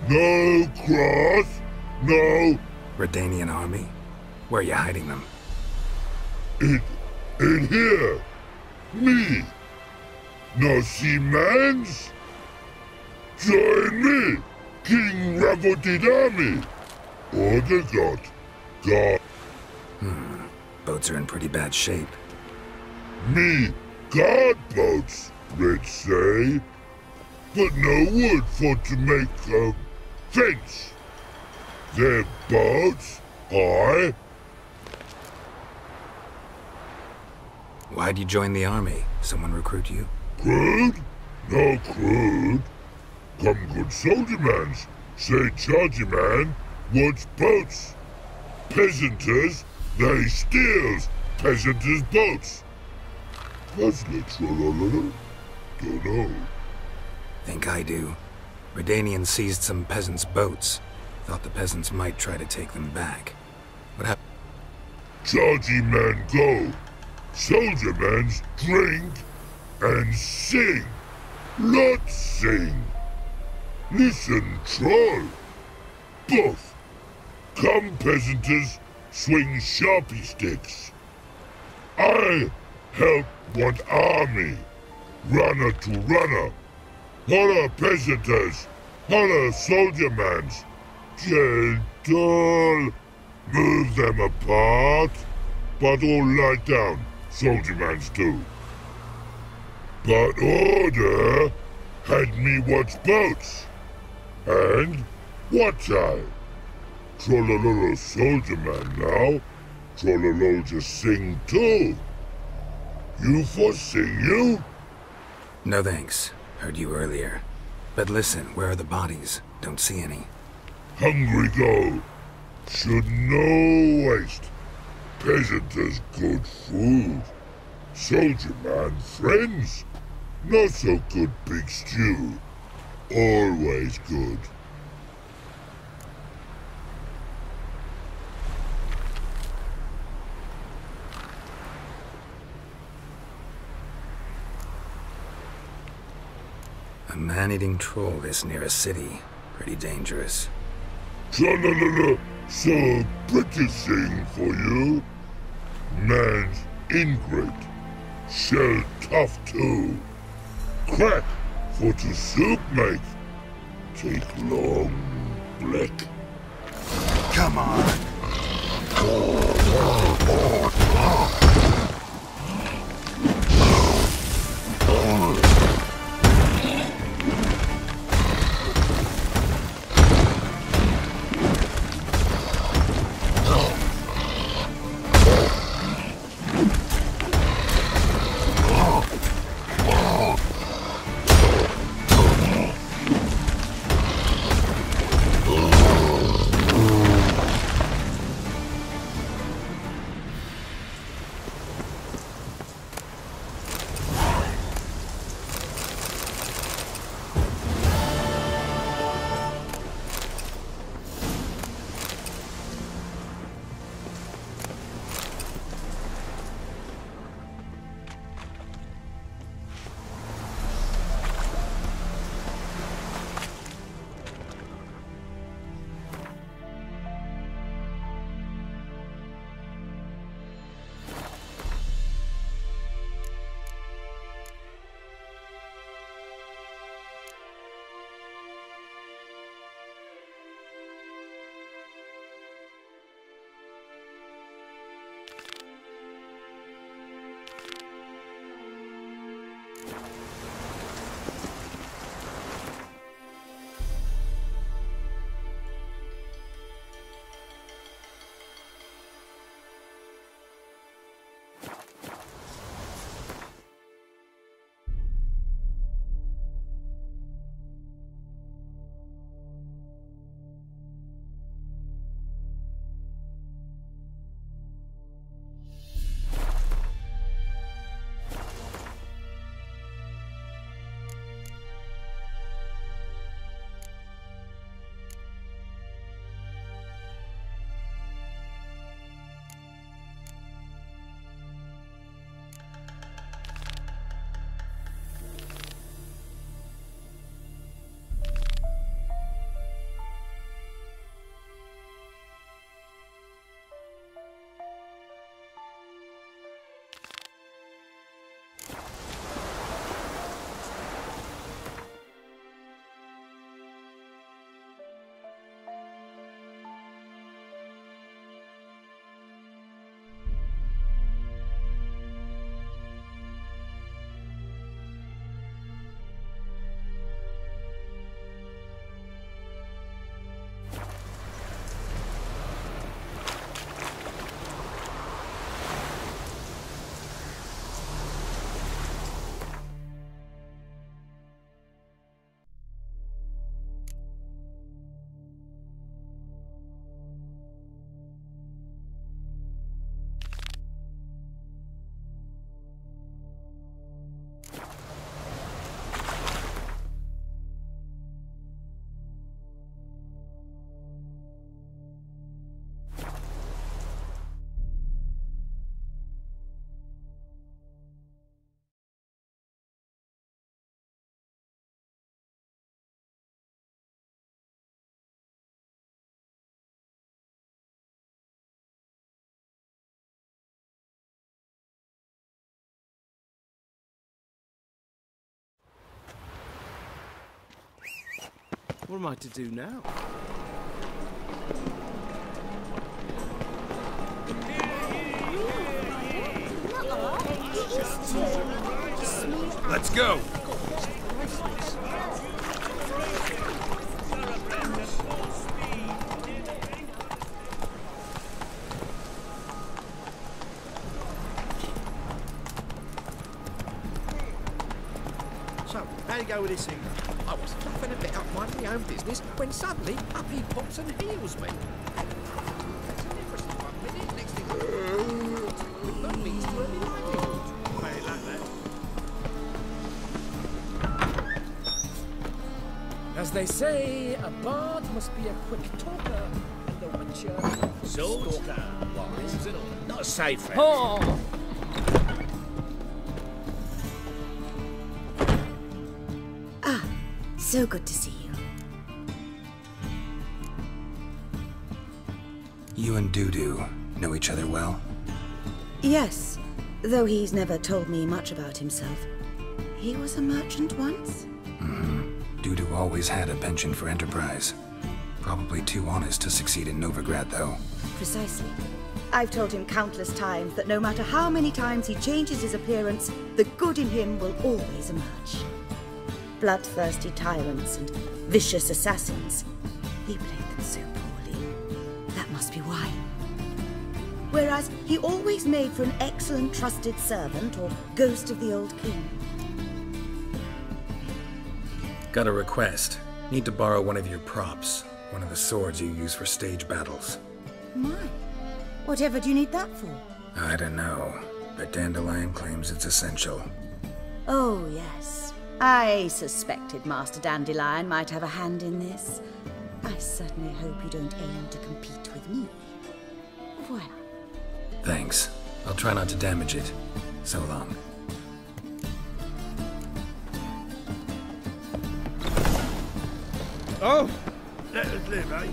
U: No cross, No.
B: Redanian army? Where are you hiding them?
U: In here. Me. No see mans? Join me, King Ravodid army. Order God. God.
B: Boats are in pretty bad shape.
U: Me, guard boats, let's say. But no wood for to make a fence. Their boats, aye.
B: Why'd you join the army? Someone recruit you?
U: Crude? No crude. Come good soldier mans. Say chargy man wants boats. Peasanters, they steals peasanters' boats. That's literal. Don't know.
B: Think I do. Redanians seized some peasants' boats. Thought the peasants might try to take them back. What happened?
U: Chargy man go. Soldier mans drink and sing. Not sing. Listen, troll. Both. Come peasanters, swing sharpie sticks. I help one army. Runner to runner. Holla peasanters. Holla soldier mans. Gentle. Move them apart. But all lie down. Soldier mans do. But order had me watch boats. And watch I. Trollololo soldier man now. Trollolo just sing too. You for sing you?
B: No thanks. Heard you earlier. But listen, where are the bodies? Don't see any.
U: Hungry go. Should no waste. Peasanters good food. Soldier man friends. Not so good big stew. Always good.
B: A man-eating troll this near a city. Pretty dangerous.
U: Tra-la-la-la. So pretty thing for you. Man's ingrate. Shell tough too. Crack for to soup make. Take long black.
B: Come on.
P: What am I to do now?
T: Let's go!
J: So, how you go with this thing?
N: I was fluffing a bit up my own business when suddenly up he pops and heals me. That's a difference in 1 minute. Next thing with no means to early livelihood.
J: Hey, like that.
A: As they say, a bard must be a quick talker, and a witcher
N: Stalker, wise and all. Not a safe friend.
A: Oh!
V: So good to see you.
B: You and Dudu know each other well?
V: Yes, though he's never told me much about himself. He was a merchant once?
B: Dudu always had a penchant for enterprise. Probably too honest to succeed in Novigrad, though.
V: Precisely. I've told him countless times that no matter how many times he changes his appearance, the good in him will always emerge. Bloodthirsty tyrants and vicious assassins. He played them so poorly. That must be why. Whereas he always made for an excellent trusted servant or ghost of the old king.
B: Got a request. Need to borrow one of your props. One of the swords you use for stage battles.
V: My. Whatever do you need that for?
B: I don't know, but Dandelion claims it's essential.
V: Oh, yes. I suspected Master Dandelion might have a hand in this. I certainly hope you don't aim to compete with me. Voilà.
B: Thanks. I'll try not to damage it. So long.
J: Oh! Let us live, eh?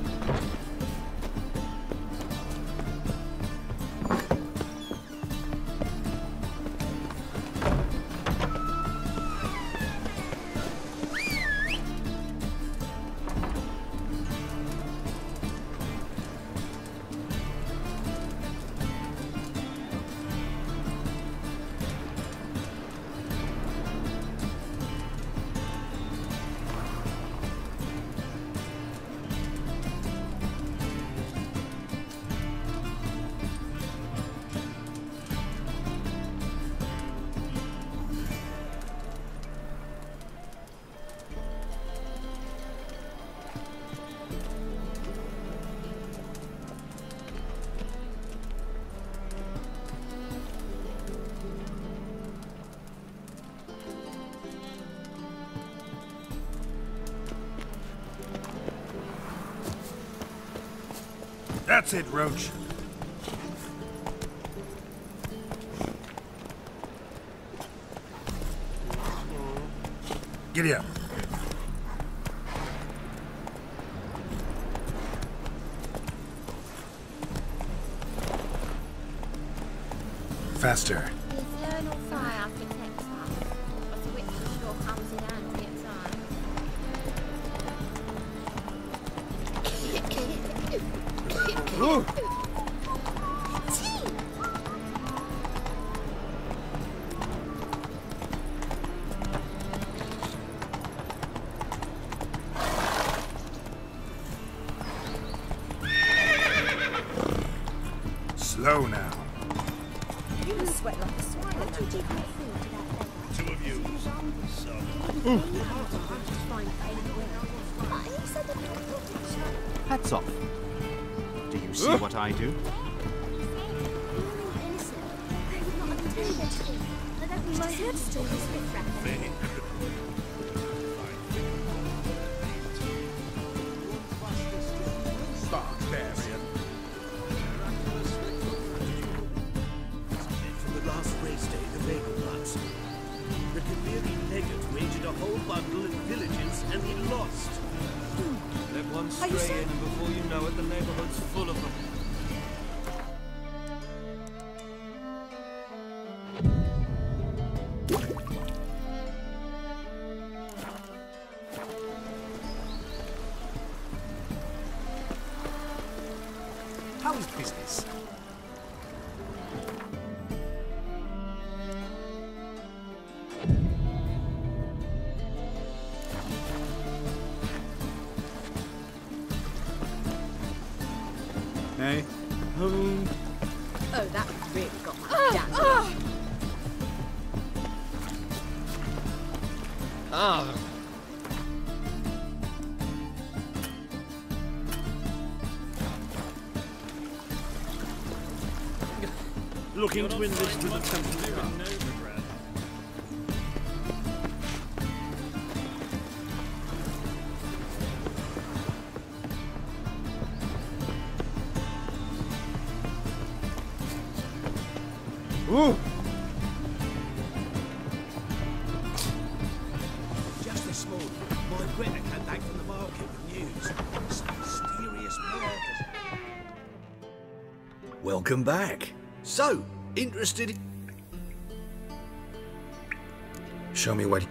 O: That's it, Roach. Giddy up.
B: Faster.
I: Infernal fire protects us, but the witch sure comes in handy at times.
J: Ooh.
O: Slow now.
L: You must sweat like a swine.
I: What do you give my food to that leather?
O: Two of you.
W: Hats off. Do you see what I do?
J: Barbarian.
X: From the last race day, the Ravenbutts. The Kaviri legate waged a whole bundle of villages and he lost.
E: Let one stray in and before you know it, the neighborhood's full of them.
N: How's business?
W: Hey.
I: Oh, that really got my damn.
N: Ah.
W: Looking to enlist with the Temple Guard.
N: Ooh.
X: Just this morning, my Greta came back from the market with news. Some mysterious murders.
R: Welcome back.
X: So, interested in...
B: Show me what...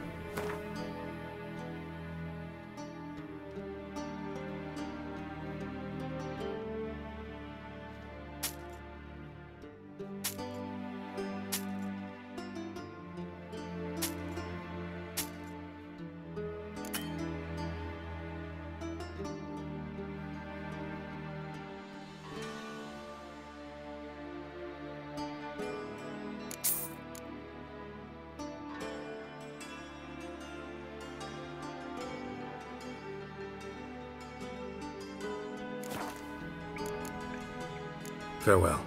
B: Farewell.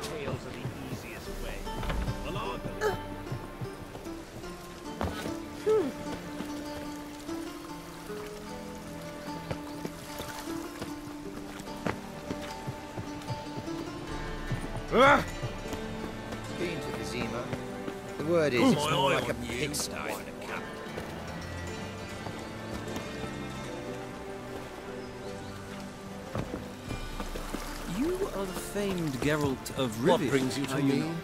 X: Tales are the easiest way. Well, I believe...
N: Been to the Zima. The word is, it's more like a pigsty than a camp.
E: You are the famed Geralt of Rivia.
S: What brings you to
E: are
S: me?
E: not?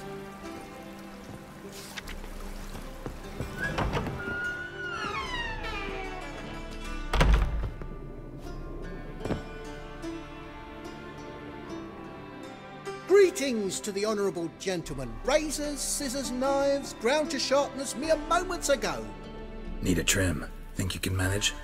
J: Greetings to the honourable gentleman. Razors, scissors, knives, ground to sharpness mere moments ago.
B: Need a trim. Think you can manage?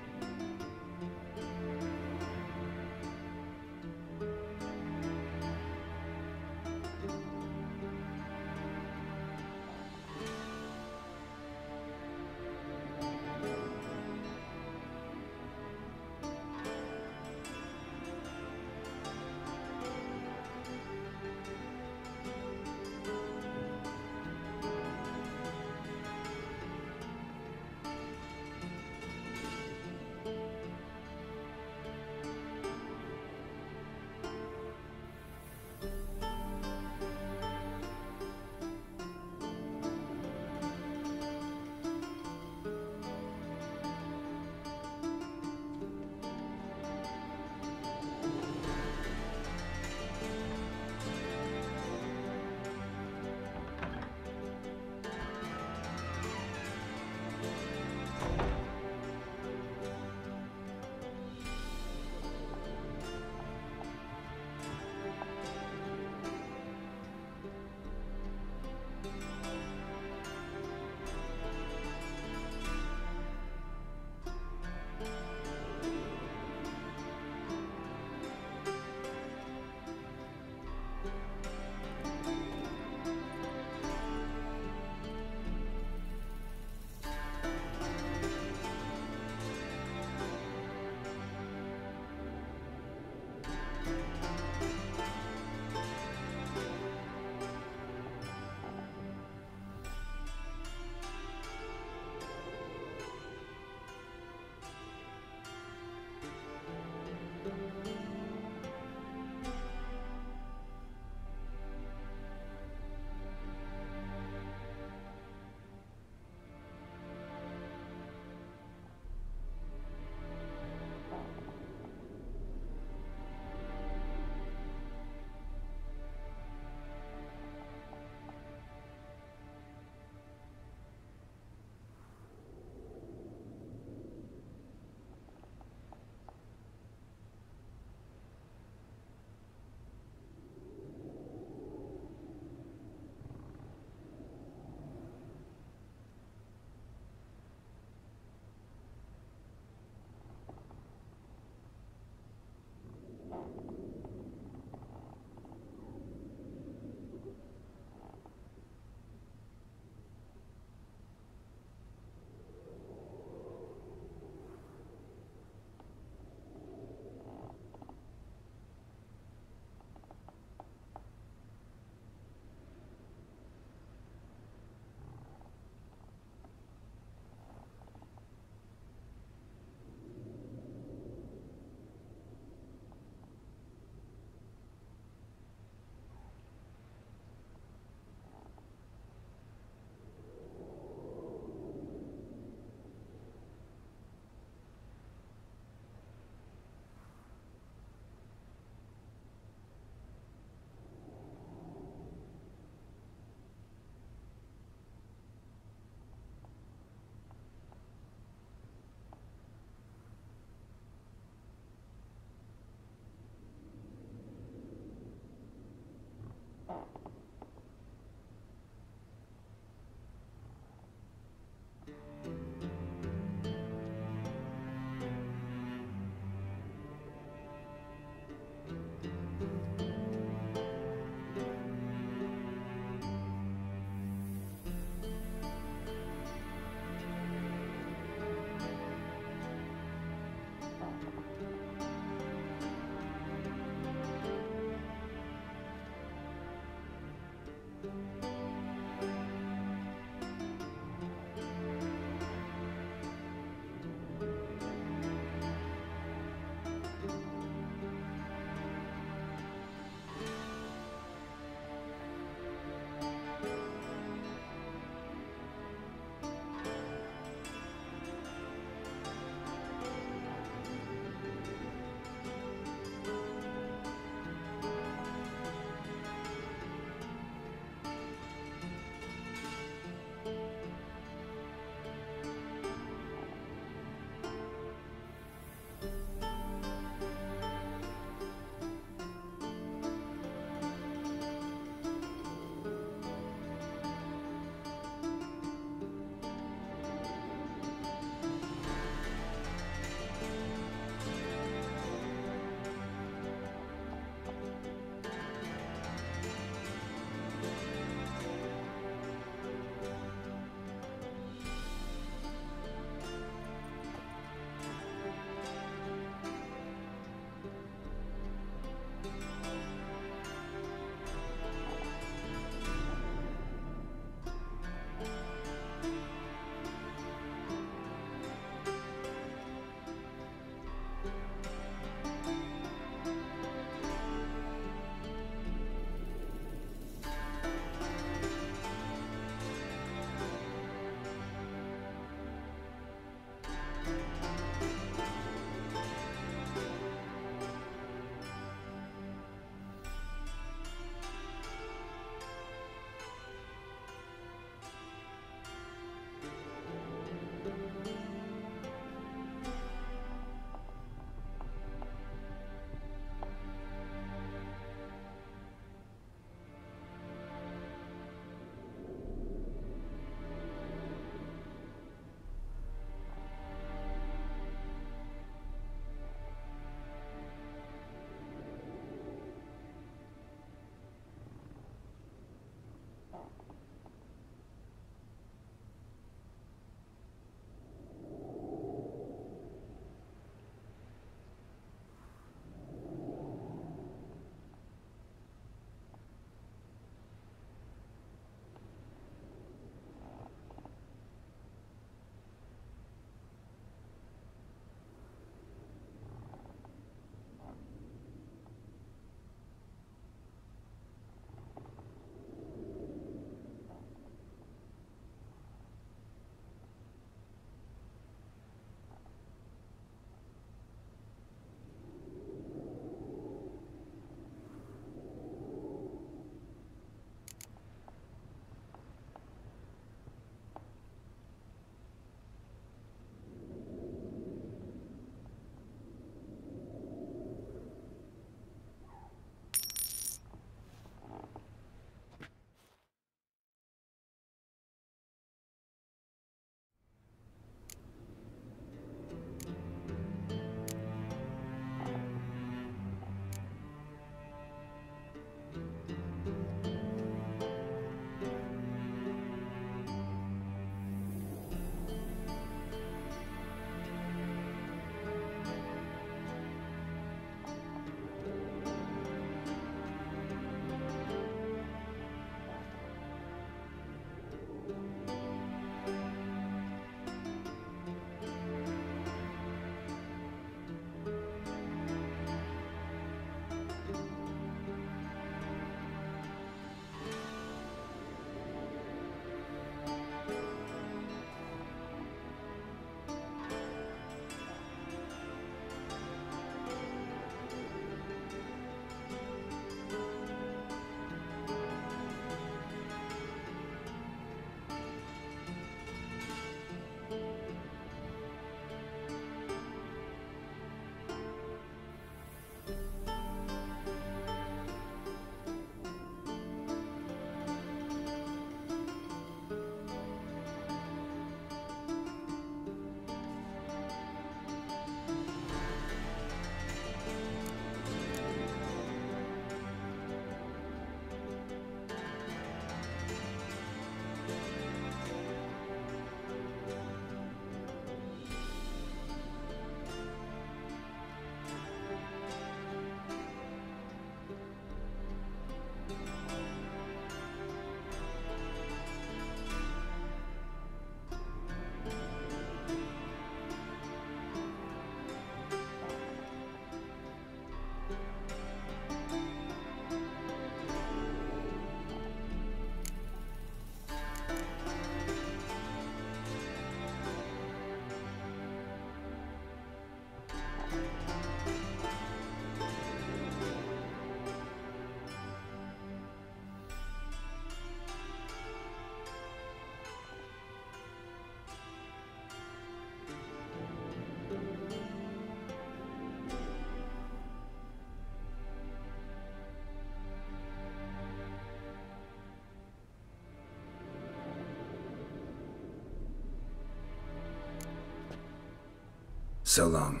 B: So long.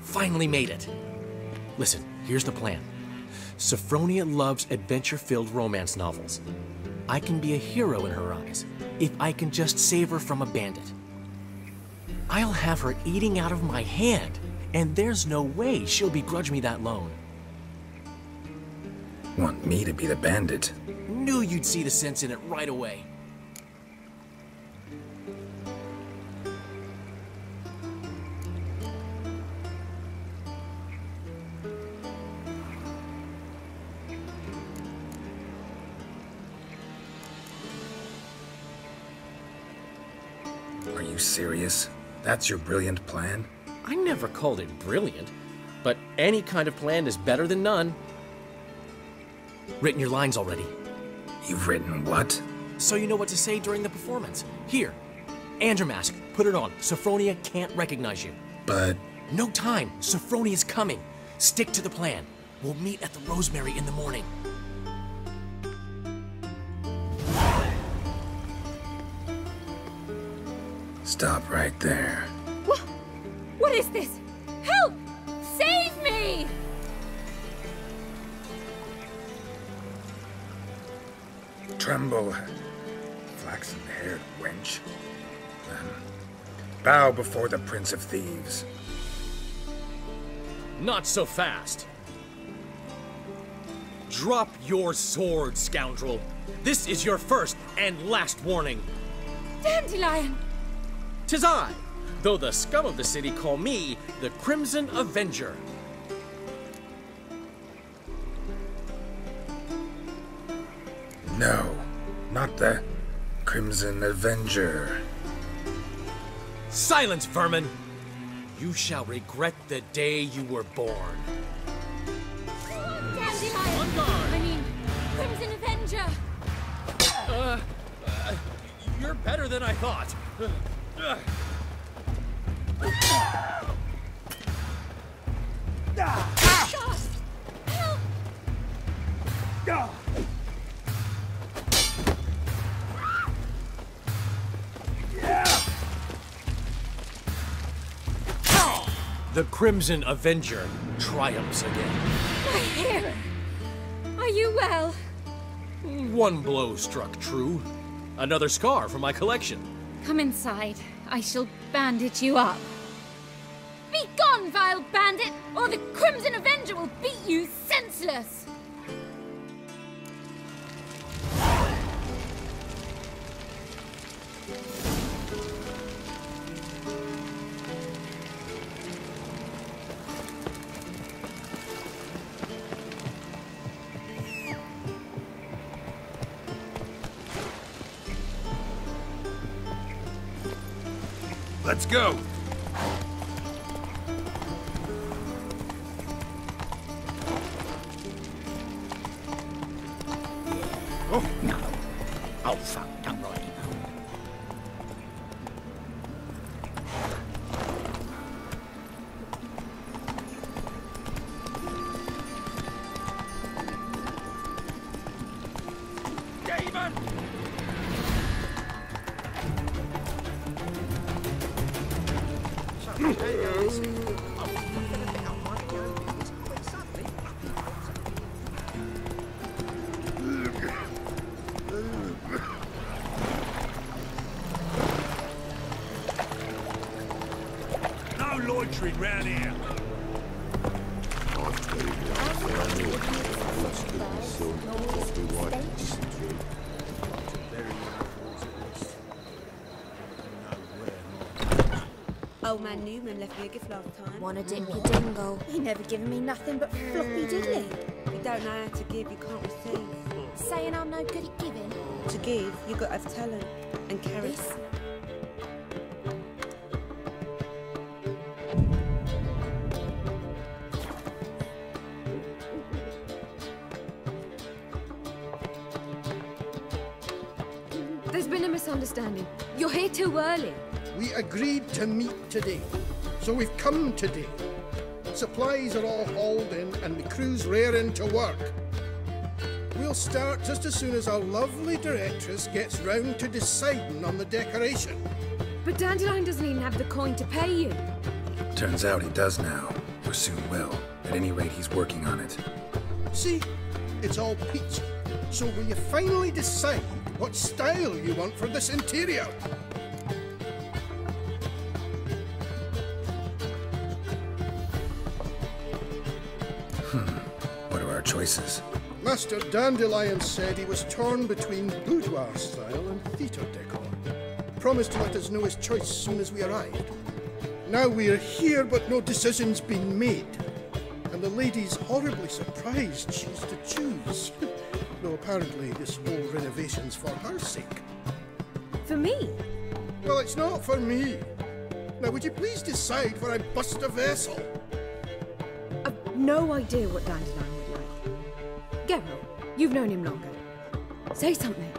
P: Finally made it. Listen, here's the plan. Sophronia loves adventure-filled romance novels. I can be a hero in her eyes if I can just save her from a bandit. I'll have her eating out of my hand, and there's no way she'll begrudge me that loan.
B: Want me to be the bandit?
P: Knew you'd see the sense in it right away.
B: Are you serious? That's your brilliant plan?
P: I never called it brilliant, but any kind of plan is better than none. Written your lines already.
B: You've written what?
P: So you know what to say during the performance. Here, and your mask. Put it on. Sophronia can't recognize you.
B: But...
P: No time. Sophronia's coming. Stick to the plan. We'll meet at the Rosemary in the morning.
B: Stop right there.
I: What is this? Help! Save me!
B: Tremble, flaxen-haired wench. Bow before the Prince of Thieves.
P: Not so fast. Drop your sword, scoundrel. This is your first and last warning.
I: Dandelion!
P: 'Tis I, though the scum of the city call me the Crimson Avenger.
B: No, not the Crimson Avenger.
P: Silence, vermin! You shall regret the day you were born.
I: Dandelion! I mean, Crimson Avenger!
P: You're better than I thought. The Crimson Avenger triumphs again.
I: My hair! Are you well?
P: One blow struck true. Another scar from my collection.
I: Come inside. I shall bandage you up. Be gone, vile bandit, or the Crimson Avenger will beat you senseless!
T: Let's go!
N: Oh, no. Oh, fuck. I'm right.
T: Demon!
N: No loitering round here.
G: Old man Newman left me a gift last time.
V: Wanna dip your dingle? He never given me nothing but floppy diddly.
G: If you don't know how to give, you can't receive.
V: Saying I'm no good at giving?
G: To give, you got to have talent and character.
V: This?
I: There's been a misunderstanding. You're here too early.
D: We agreed to meet today, so we've come today. Supplies are all hauled in and the crew's raring to work. We'll start just as soon as our lovely directress gets round to deciding on the decoration.
I: But Dandelion doesn't even have the coin to pay you.
B: Turns out he does now, or soon will. At any rate, he's working on it.
D: See, it's all peachy. So will you finally decide what style you want for this interior?
B: What are our choices?
D: Master Dandelion said he was torn between boudoir style and theatre decor. Promised to let us know his choice as soon as we arrived. Now we're here, but no decision's been made. And the lady's horribly surprised she's to choose. Though apparently this whole renovation's for her sake.
I: For me?
D: Well, it's not for me. Now, would you please decide before I bust a vessel?
I: I've no idea what Dandelion would like. Geralt, you've known him longer. Say something.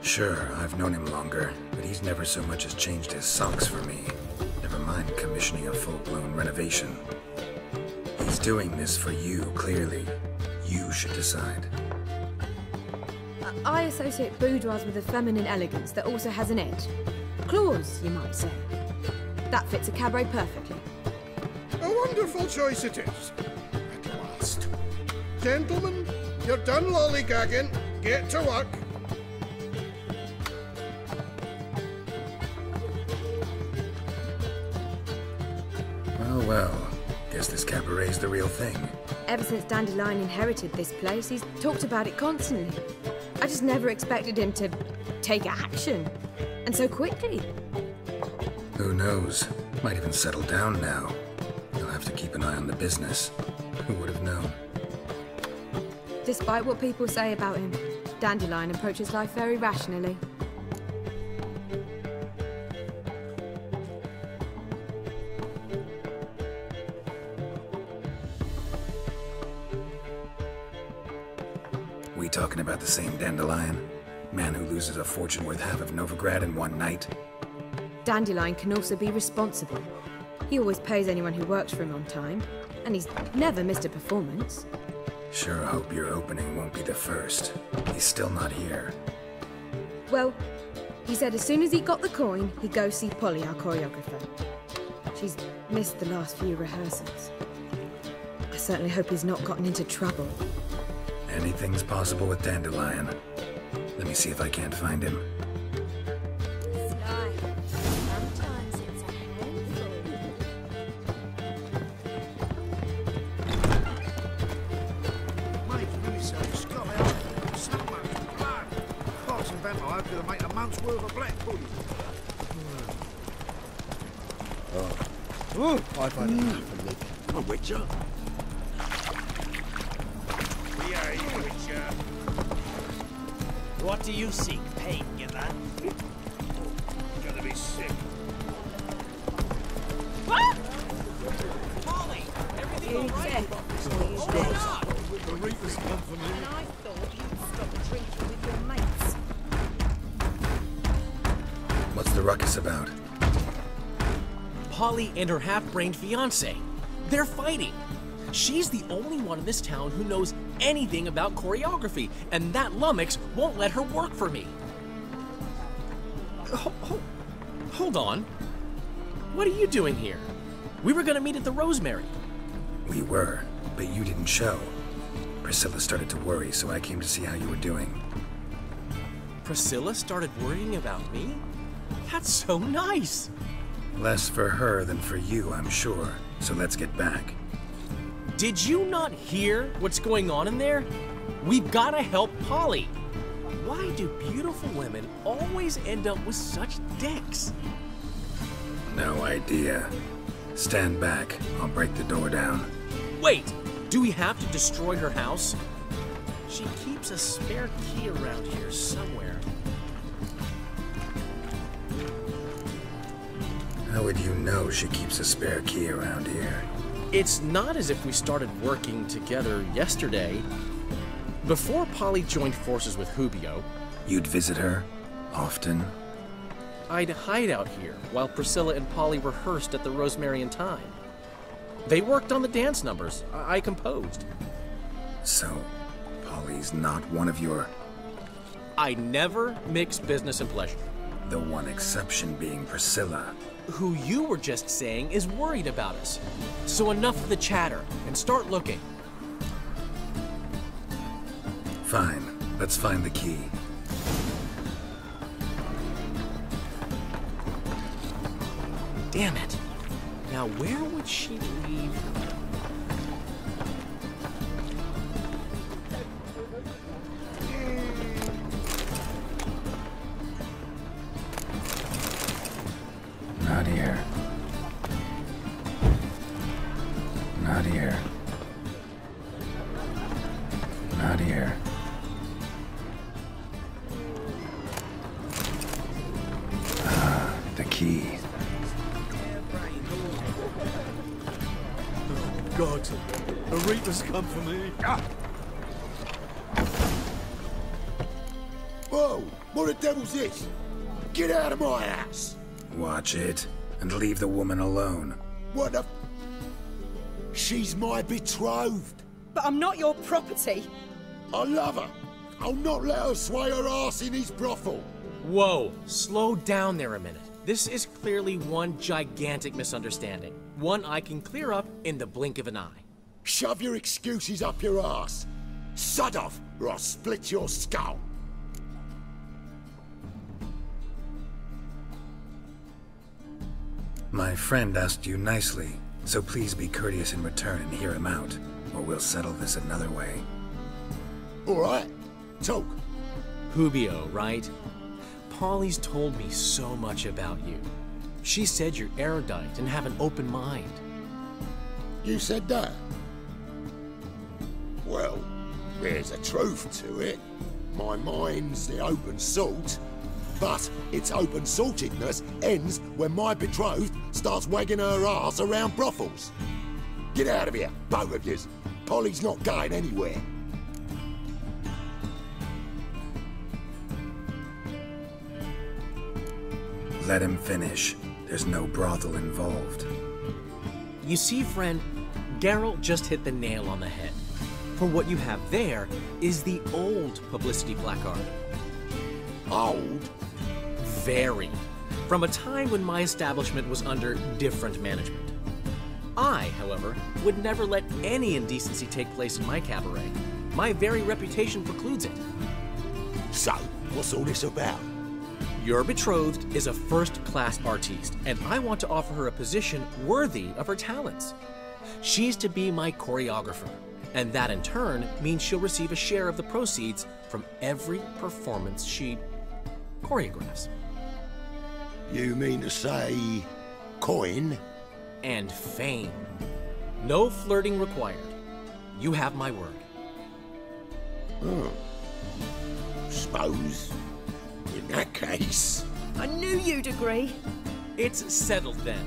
B: Sure, I've known him longer, but he's never so much as changed his socks for me. Never mind commissioning a full-blown renovation. He's doing this for you, clearly. You should decide.
I: I associate boudoirs with a feminine elegance that also has an edge. Claws, you might say. That fits a cabaret perfectly.
D: A wonderful choice it is. At last. Gentlemen, you're done lollygagging. Get to work.
B: Well, guess this cabaret's the real thing.
I: Ever since Dandelion inherited this place, he's talked about it constantly. I just never expected him to take action. And so quickly.
B: Who knows? Might even settle down now. He'll have to keep an eye on the business. Who would have known?
I: Despite what people say about him, Dandelion approaches life very rationally.
B: We talking about the same Dandelion? Man who loses a fortune worth half of Novigrad in one night?
I: Dandelion can also be responsible. He always pays anyone who works for him on time, and he's never missed a performance.
B: Sure hope your opening won't be the first. He's still not here.
I: Well, he said as soon as he got the coin, he'd go see Polly, our choreographer. She's missed the last few rehearsals. I certainly hope he's not gotten into trouble.
B: Anything's possible with Dandelion. Let me see if I can't find him.
O: I've had enough of living.
T: A witcher?
N: We are you, witcher. What do you seek? Pain, you man? Gonna be sick. What? Molly! Everything all right? What's going on?
Q: The reaper's come for me. And I thought you'd stop drinking with your mates.
B: What's the ruckus about?
P: Polly and her half-brained fiancé. They're fighting. She's the only one in this town who knows anything about choreography, and that lummox won't let her work for me. Hold on. What are you doing here? We were gonna meet at the Rosemary.
B: We were, but you didn't show. Priscilla started to worry, so I came to see how you were doing.
P: Priscilla started worrying about me? That's so nice.
B: Less for her than for you, I'm sure. So let's get back.
P: Did you not hear what's going on in there? We've gotta help Polly. Why do beautiful women always end up with such dicks?
B: No idea. Stand back. I'll break the door down.
P: Wait! Do we have to destroy her house? She keeps a spare key around here somewhere.
B: How would you know she keeps a spare key around here?
P: It's not as if we started working together yesterday. Before Polly joined forces with Hubio,
B: You'd visit her? Often?
P: I'd hide out here while Priscilla and Polly rehearsed at the Rosemary and Thyme. They worked on the dance numbers. I composed.
B: So, Polly's not one of your...
P: I never mix business and pleasure.
B: The one exception being Priscilla.
P: Who you were just saying is worried about us. So enough of the chatter, and start looking.
B: Fine. Let's find the key.
P: Damn it. Now where would she leave?
B: Not here. Not here. Not here. Ah, the key.
X: Oh, God. A Reaper's come for me.
Q: Whoa! What the devil's this? Get out of my house!
B: Watch it, and leave the woman alone.
Q: What the... She's my betrothed.
I: But I'm not your property.
Q: I love her. I'll not let her sway her ass in his brothel.
P: Whoa, slow down there a minute. This is clearly one gigantic misunderstanding. One I can clear up in the blink of an eye.
Q: Shove your excuses up your ass. Sod off, or I'll split your skull.
B: My friend asked you nicely, so please be courteous in return and hear him out, or we'll settle this another way.
Q: All right, talk.
P: Hubio, right? Polly's told me so much about you. She said you're erudite and have an open mind.
Q: You said that? Well, there's a truth to it. My mind's the open salt, but its open saltedness ends when my betrothed starts wagging her ass around brothels. Get out of here, both of yous. Polly's not going anywhere.
B: Let him finish. There's no brothel involved.
P: You see, friend, Geralt just hit the nail on the head. For what you have there is the old publicity placard.
Q: Old?
P: Very. From a time when my establishment was under different management. I, however, would never let any indecency take place in my cabaret. My very reputation precludes it.
Q: So, what's all this about?
P: Your betrothed is a first-class artiste, and I want to offer her a position worthy of her talents. She's to be my choreographer, and that in turn means she'll receive a share of the proceeds from every performance she choreographs.
Q: You mean to say... coin?
P: And fame. No flirting required. You have my word.
Q: Oh. Suppose... in that case...
L: I knew you'd agree.
P: It's settled then.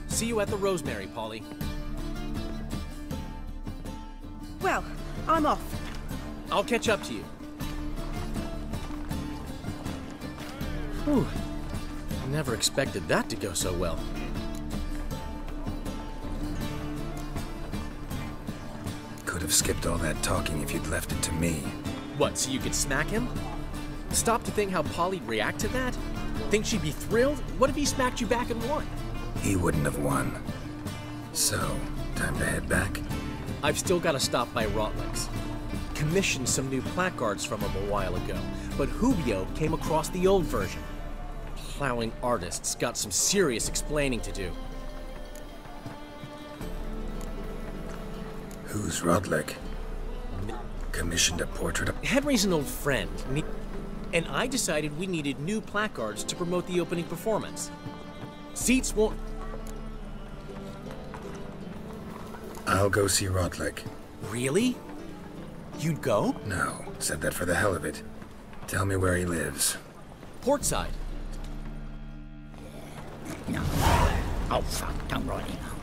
P: See you at the Rosemary, Polly.
L: Well, I'm off.
P: I'll catch up to you. Whew. Never expected that to go so well.
B: Could have skipped all that talking if you'd left it to me.
P: What, so you could smack him? Stop to think how Polly'd react to that? Think she'd be thrilled? What if he smacked you back and won?
B: He wouldn't have won. So, time to head back?
P: I've still got to stop by Rotlick's. Commissioned some new placards from him a while ago, but Hubio came across the old version. Plowing artists got some serious explaining to do.
B: Who's Rodlick? Commissioned a portrait of...
P: Henry's an old friend, and I decided we needed new placards to promote the opening performance. Seats won't...
B: I'll go see Rodlick.
P: Really? You'd go?
B: No, said that for the hell of it. Tell me where he lives.
P: Portside.
C: No. Oh, fuck, don't write him.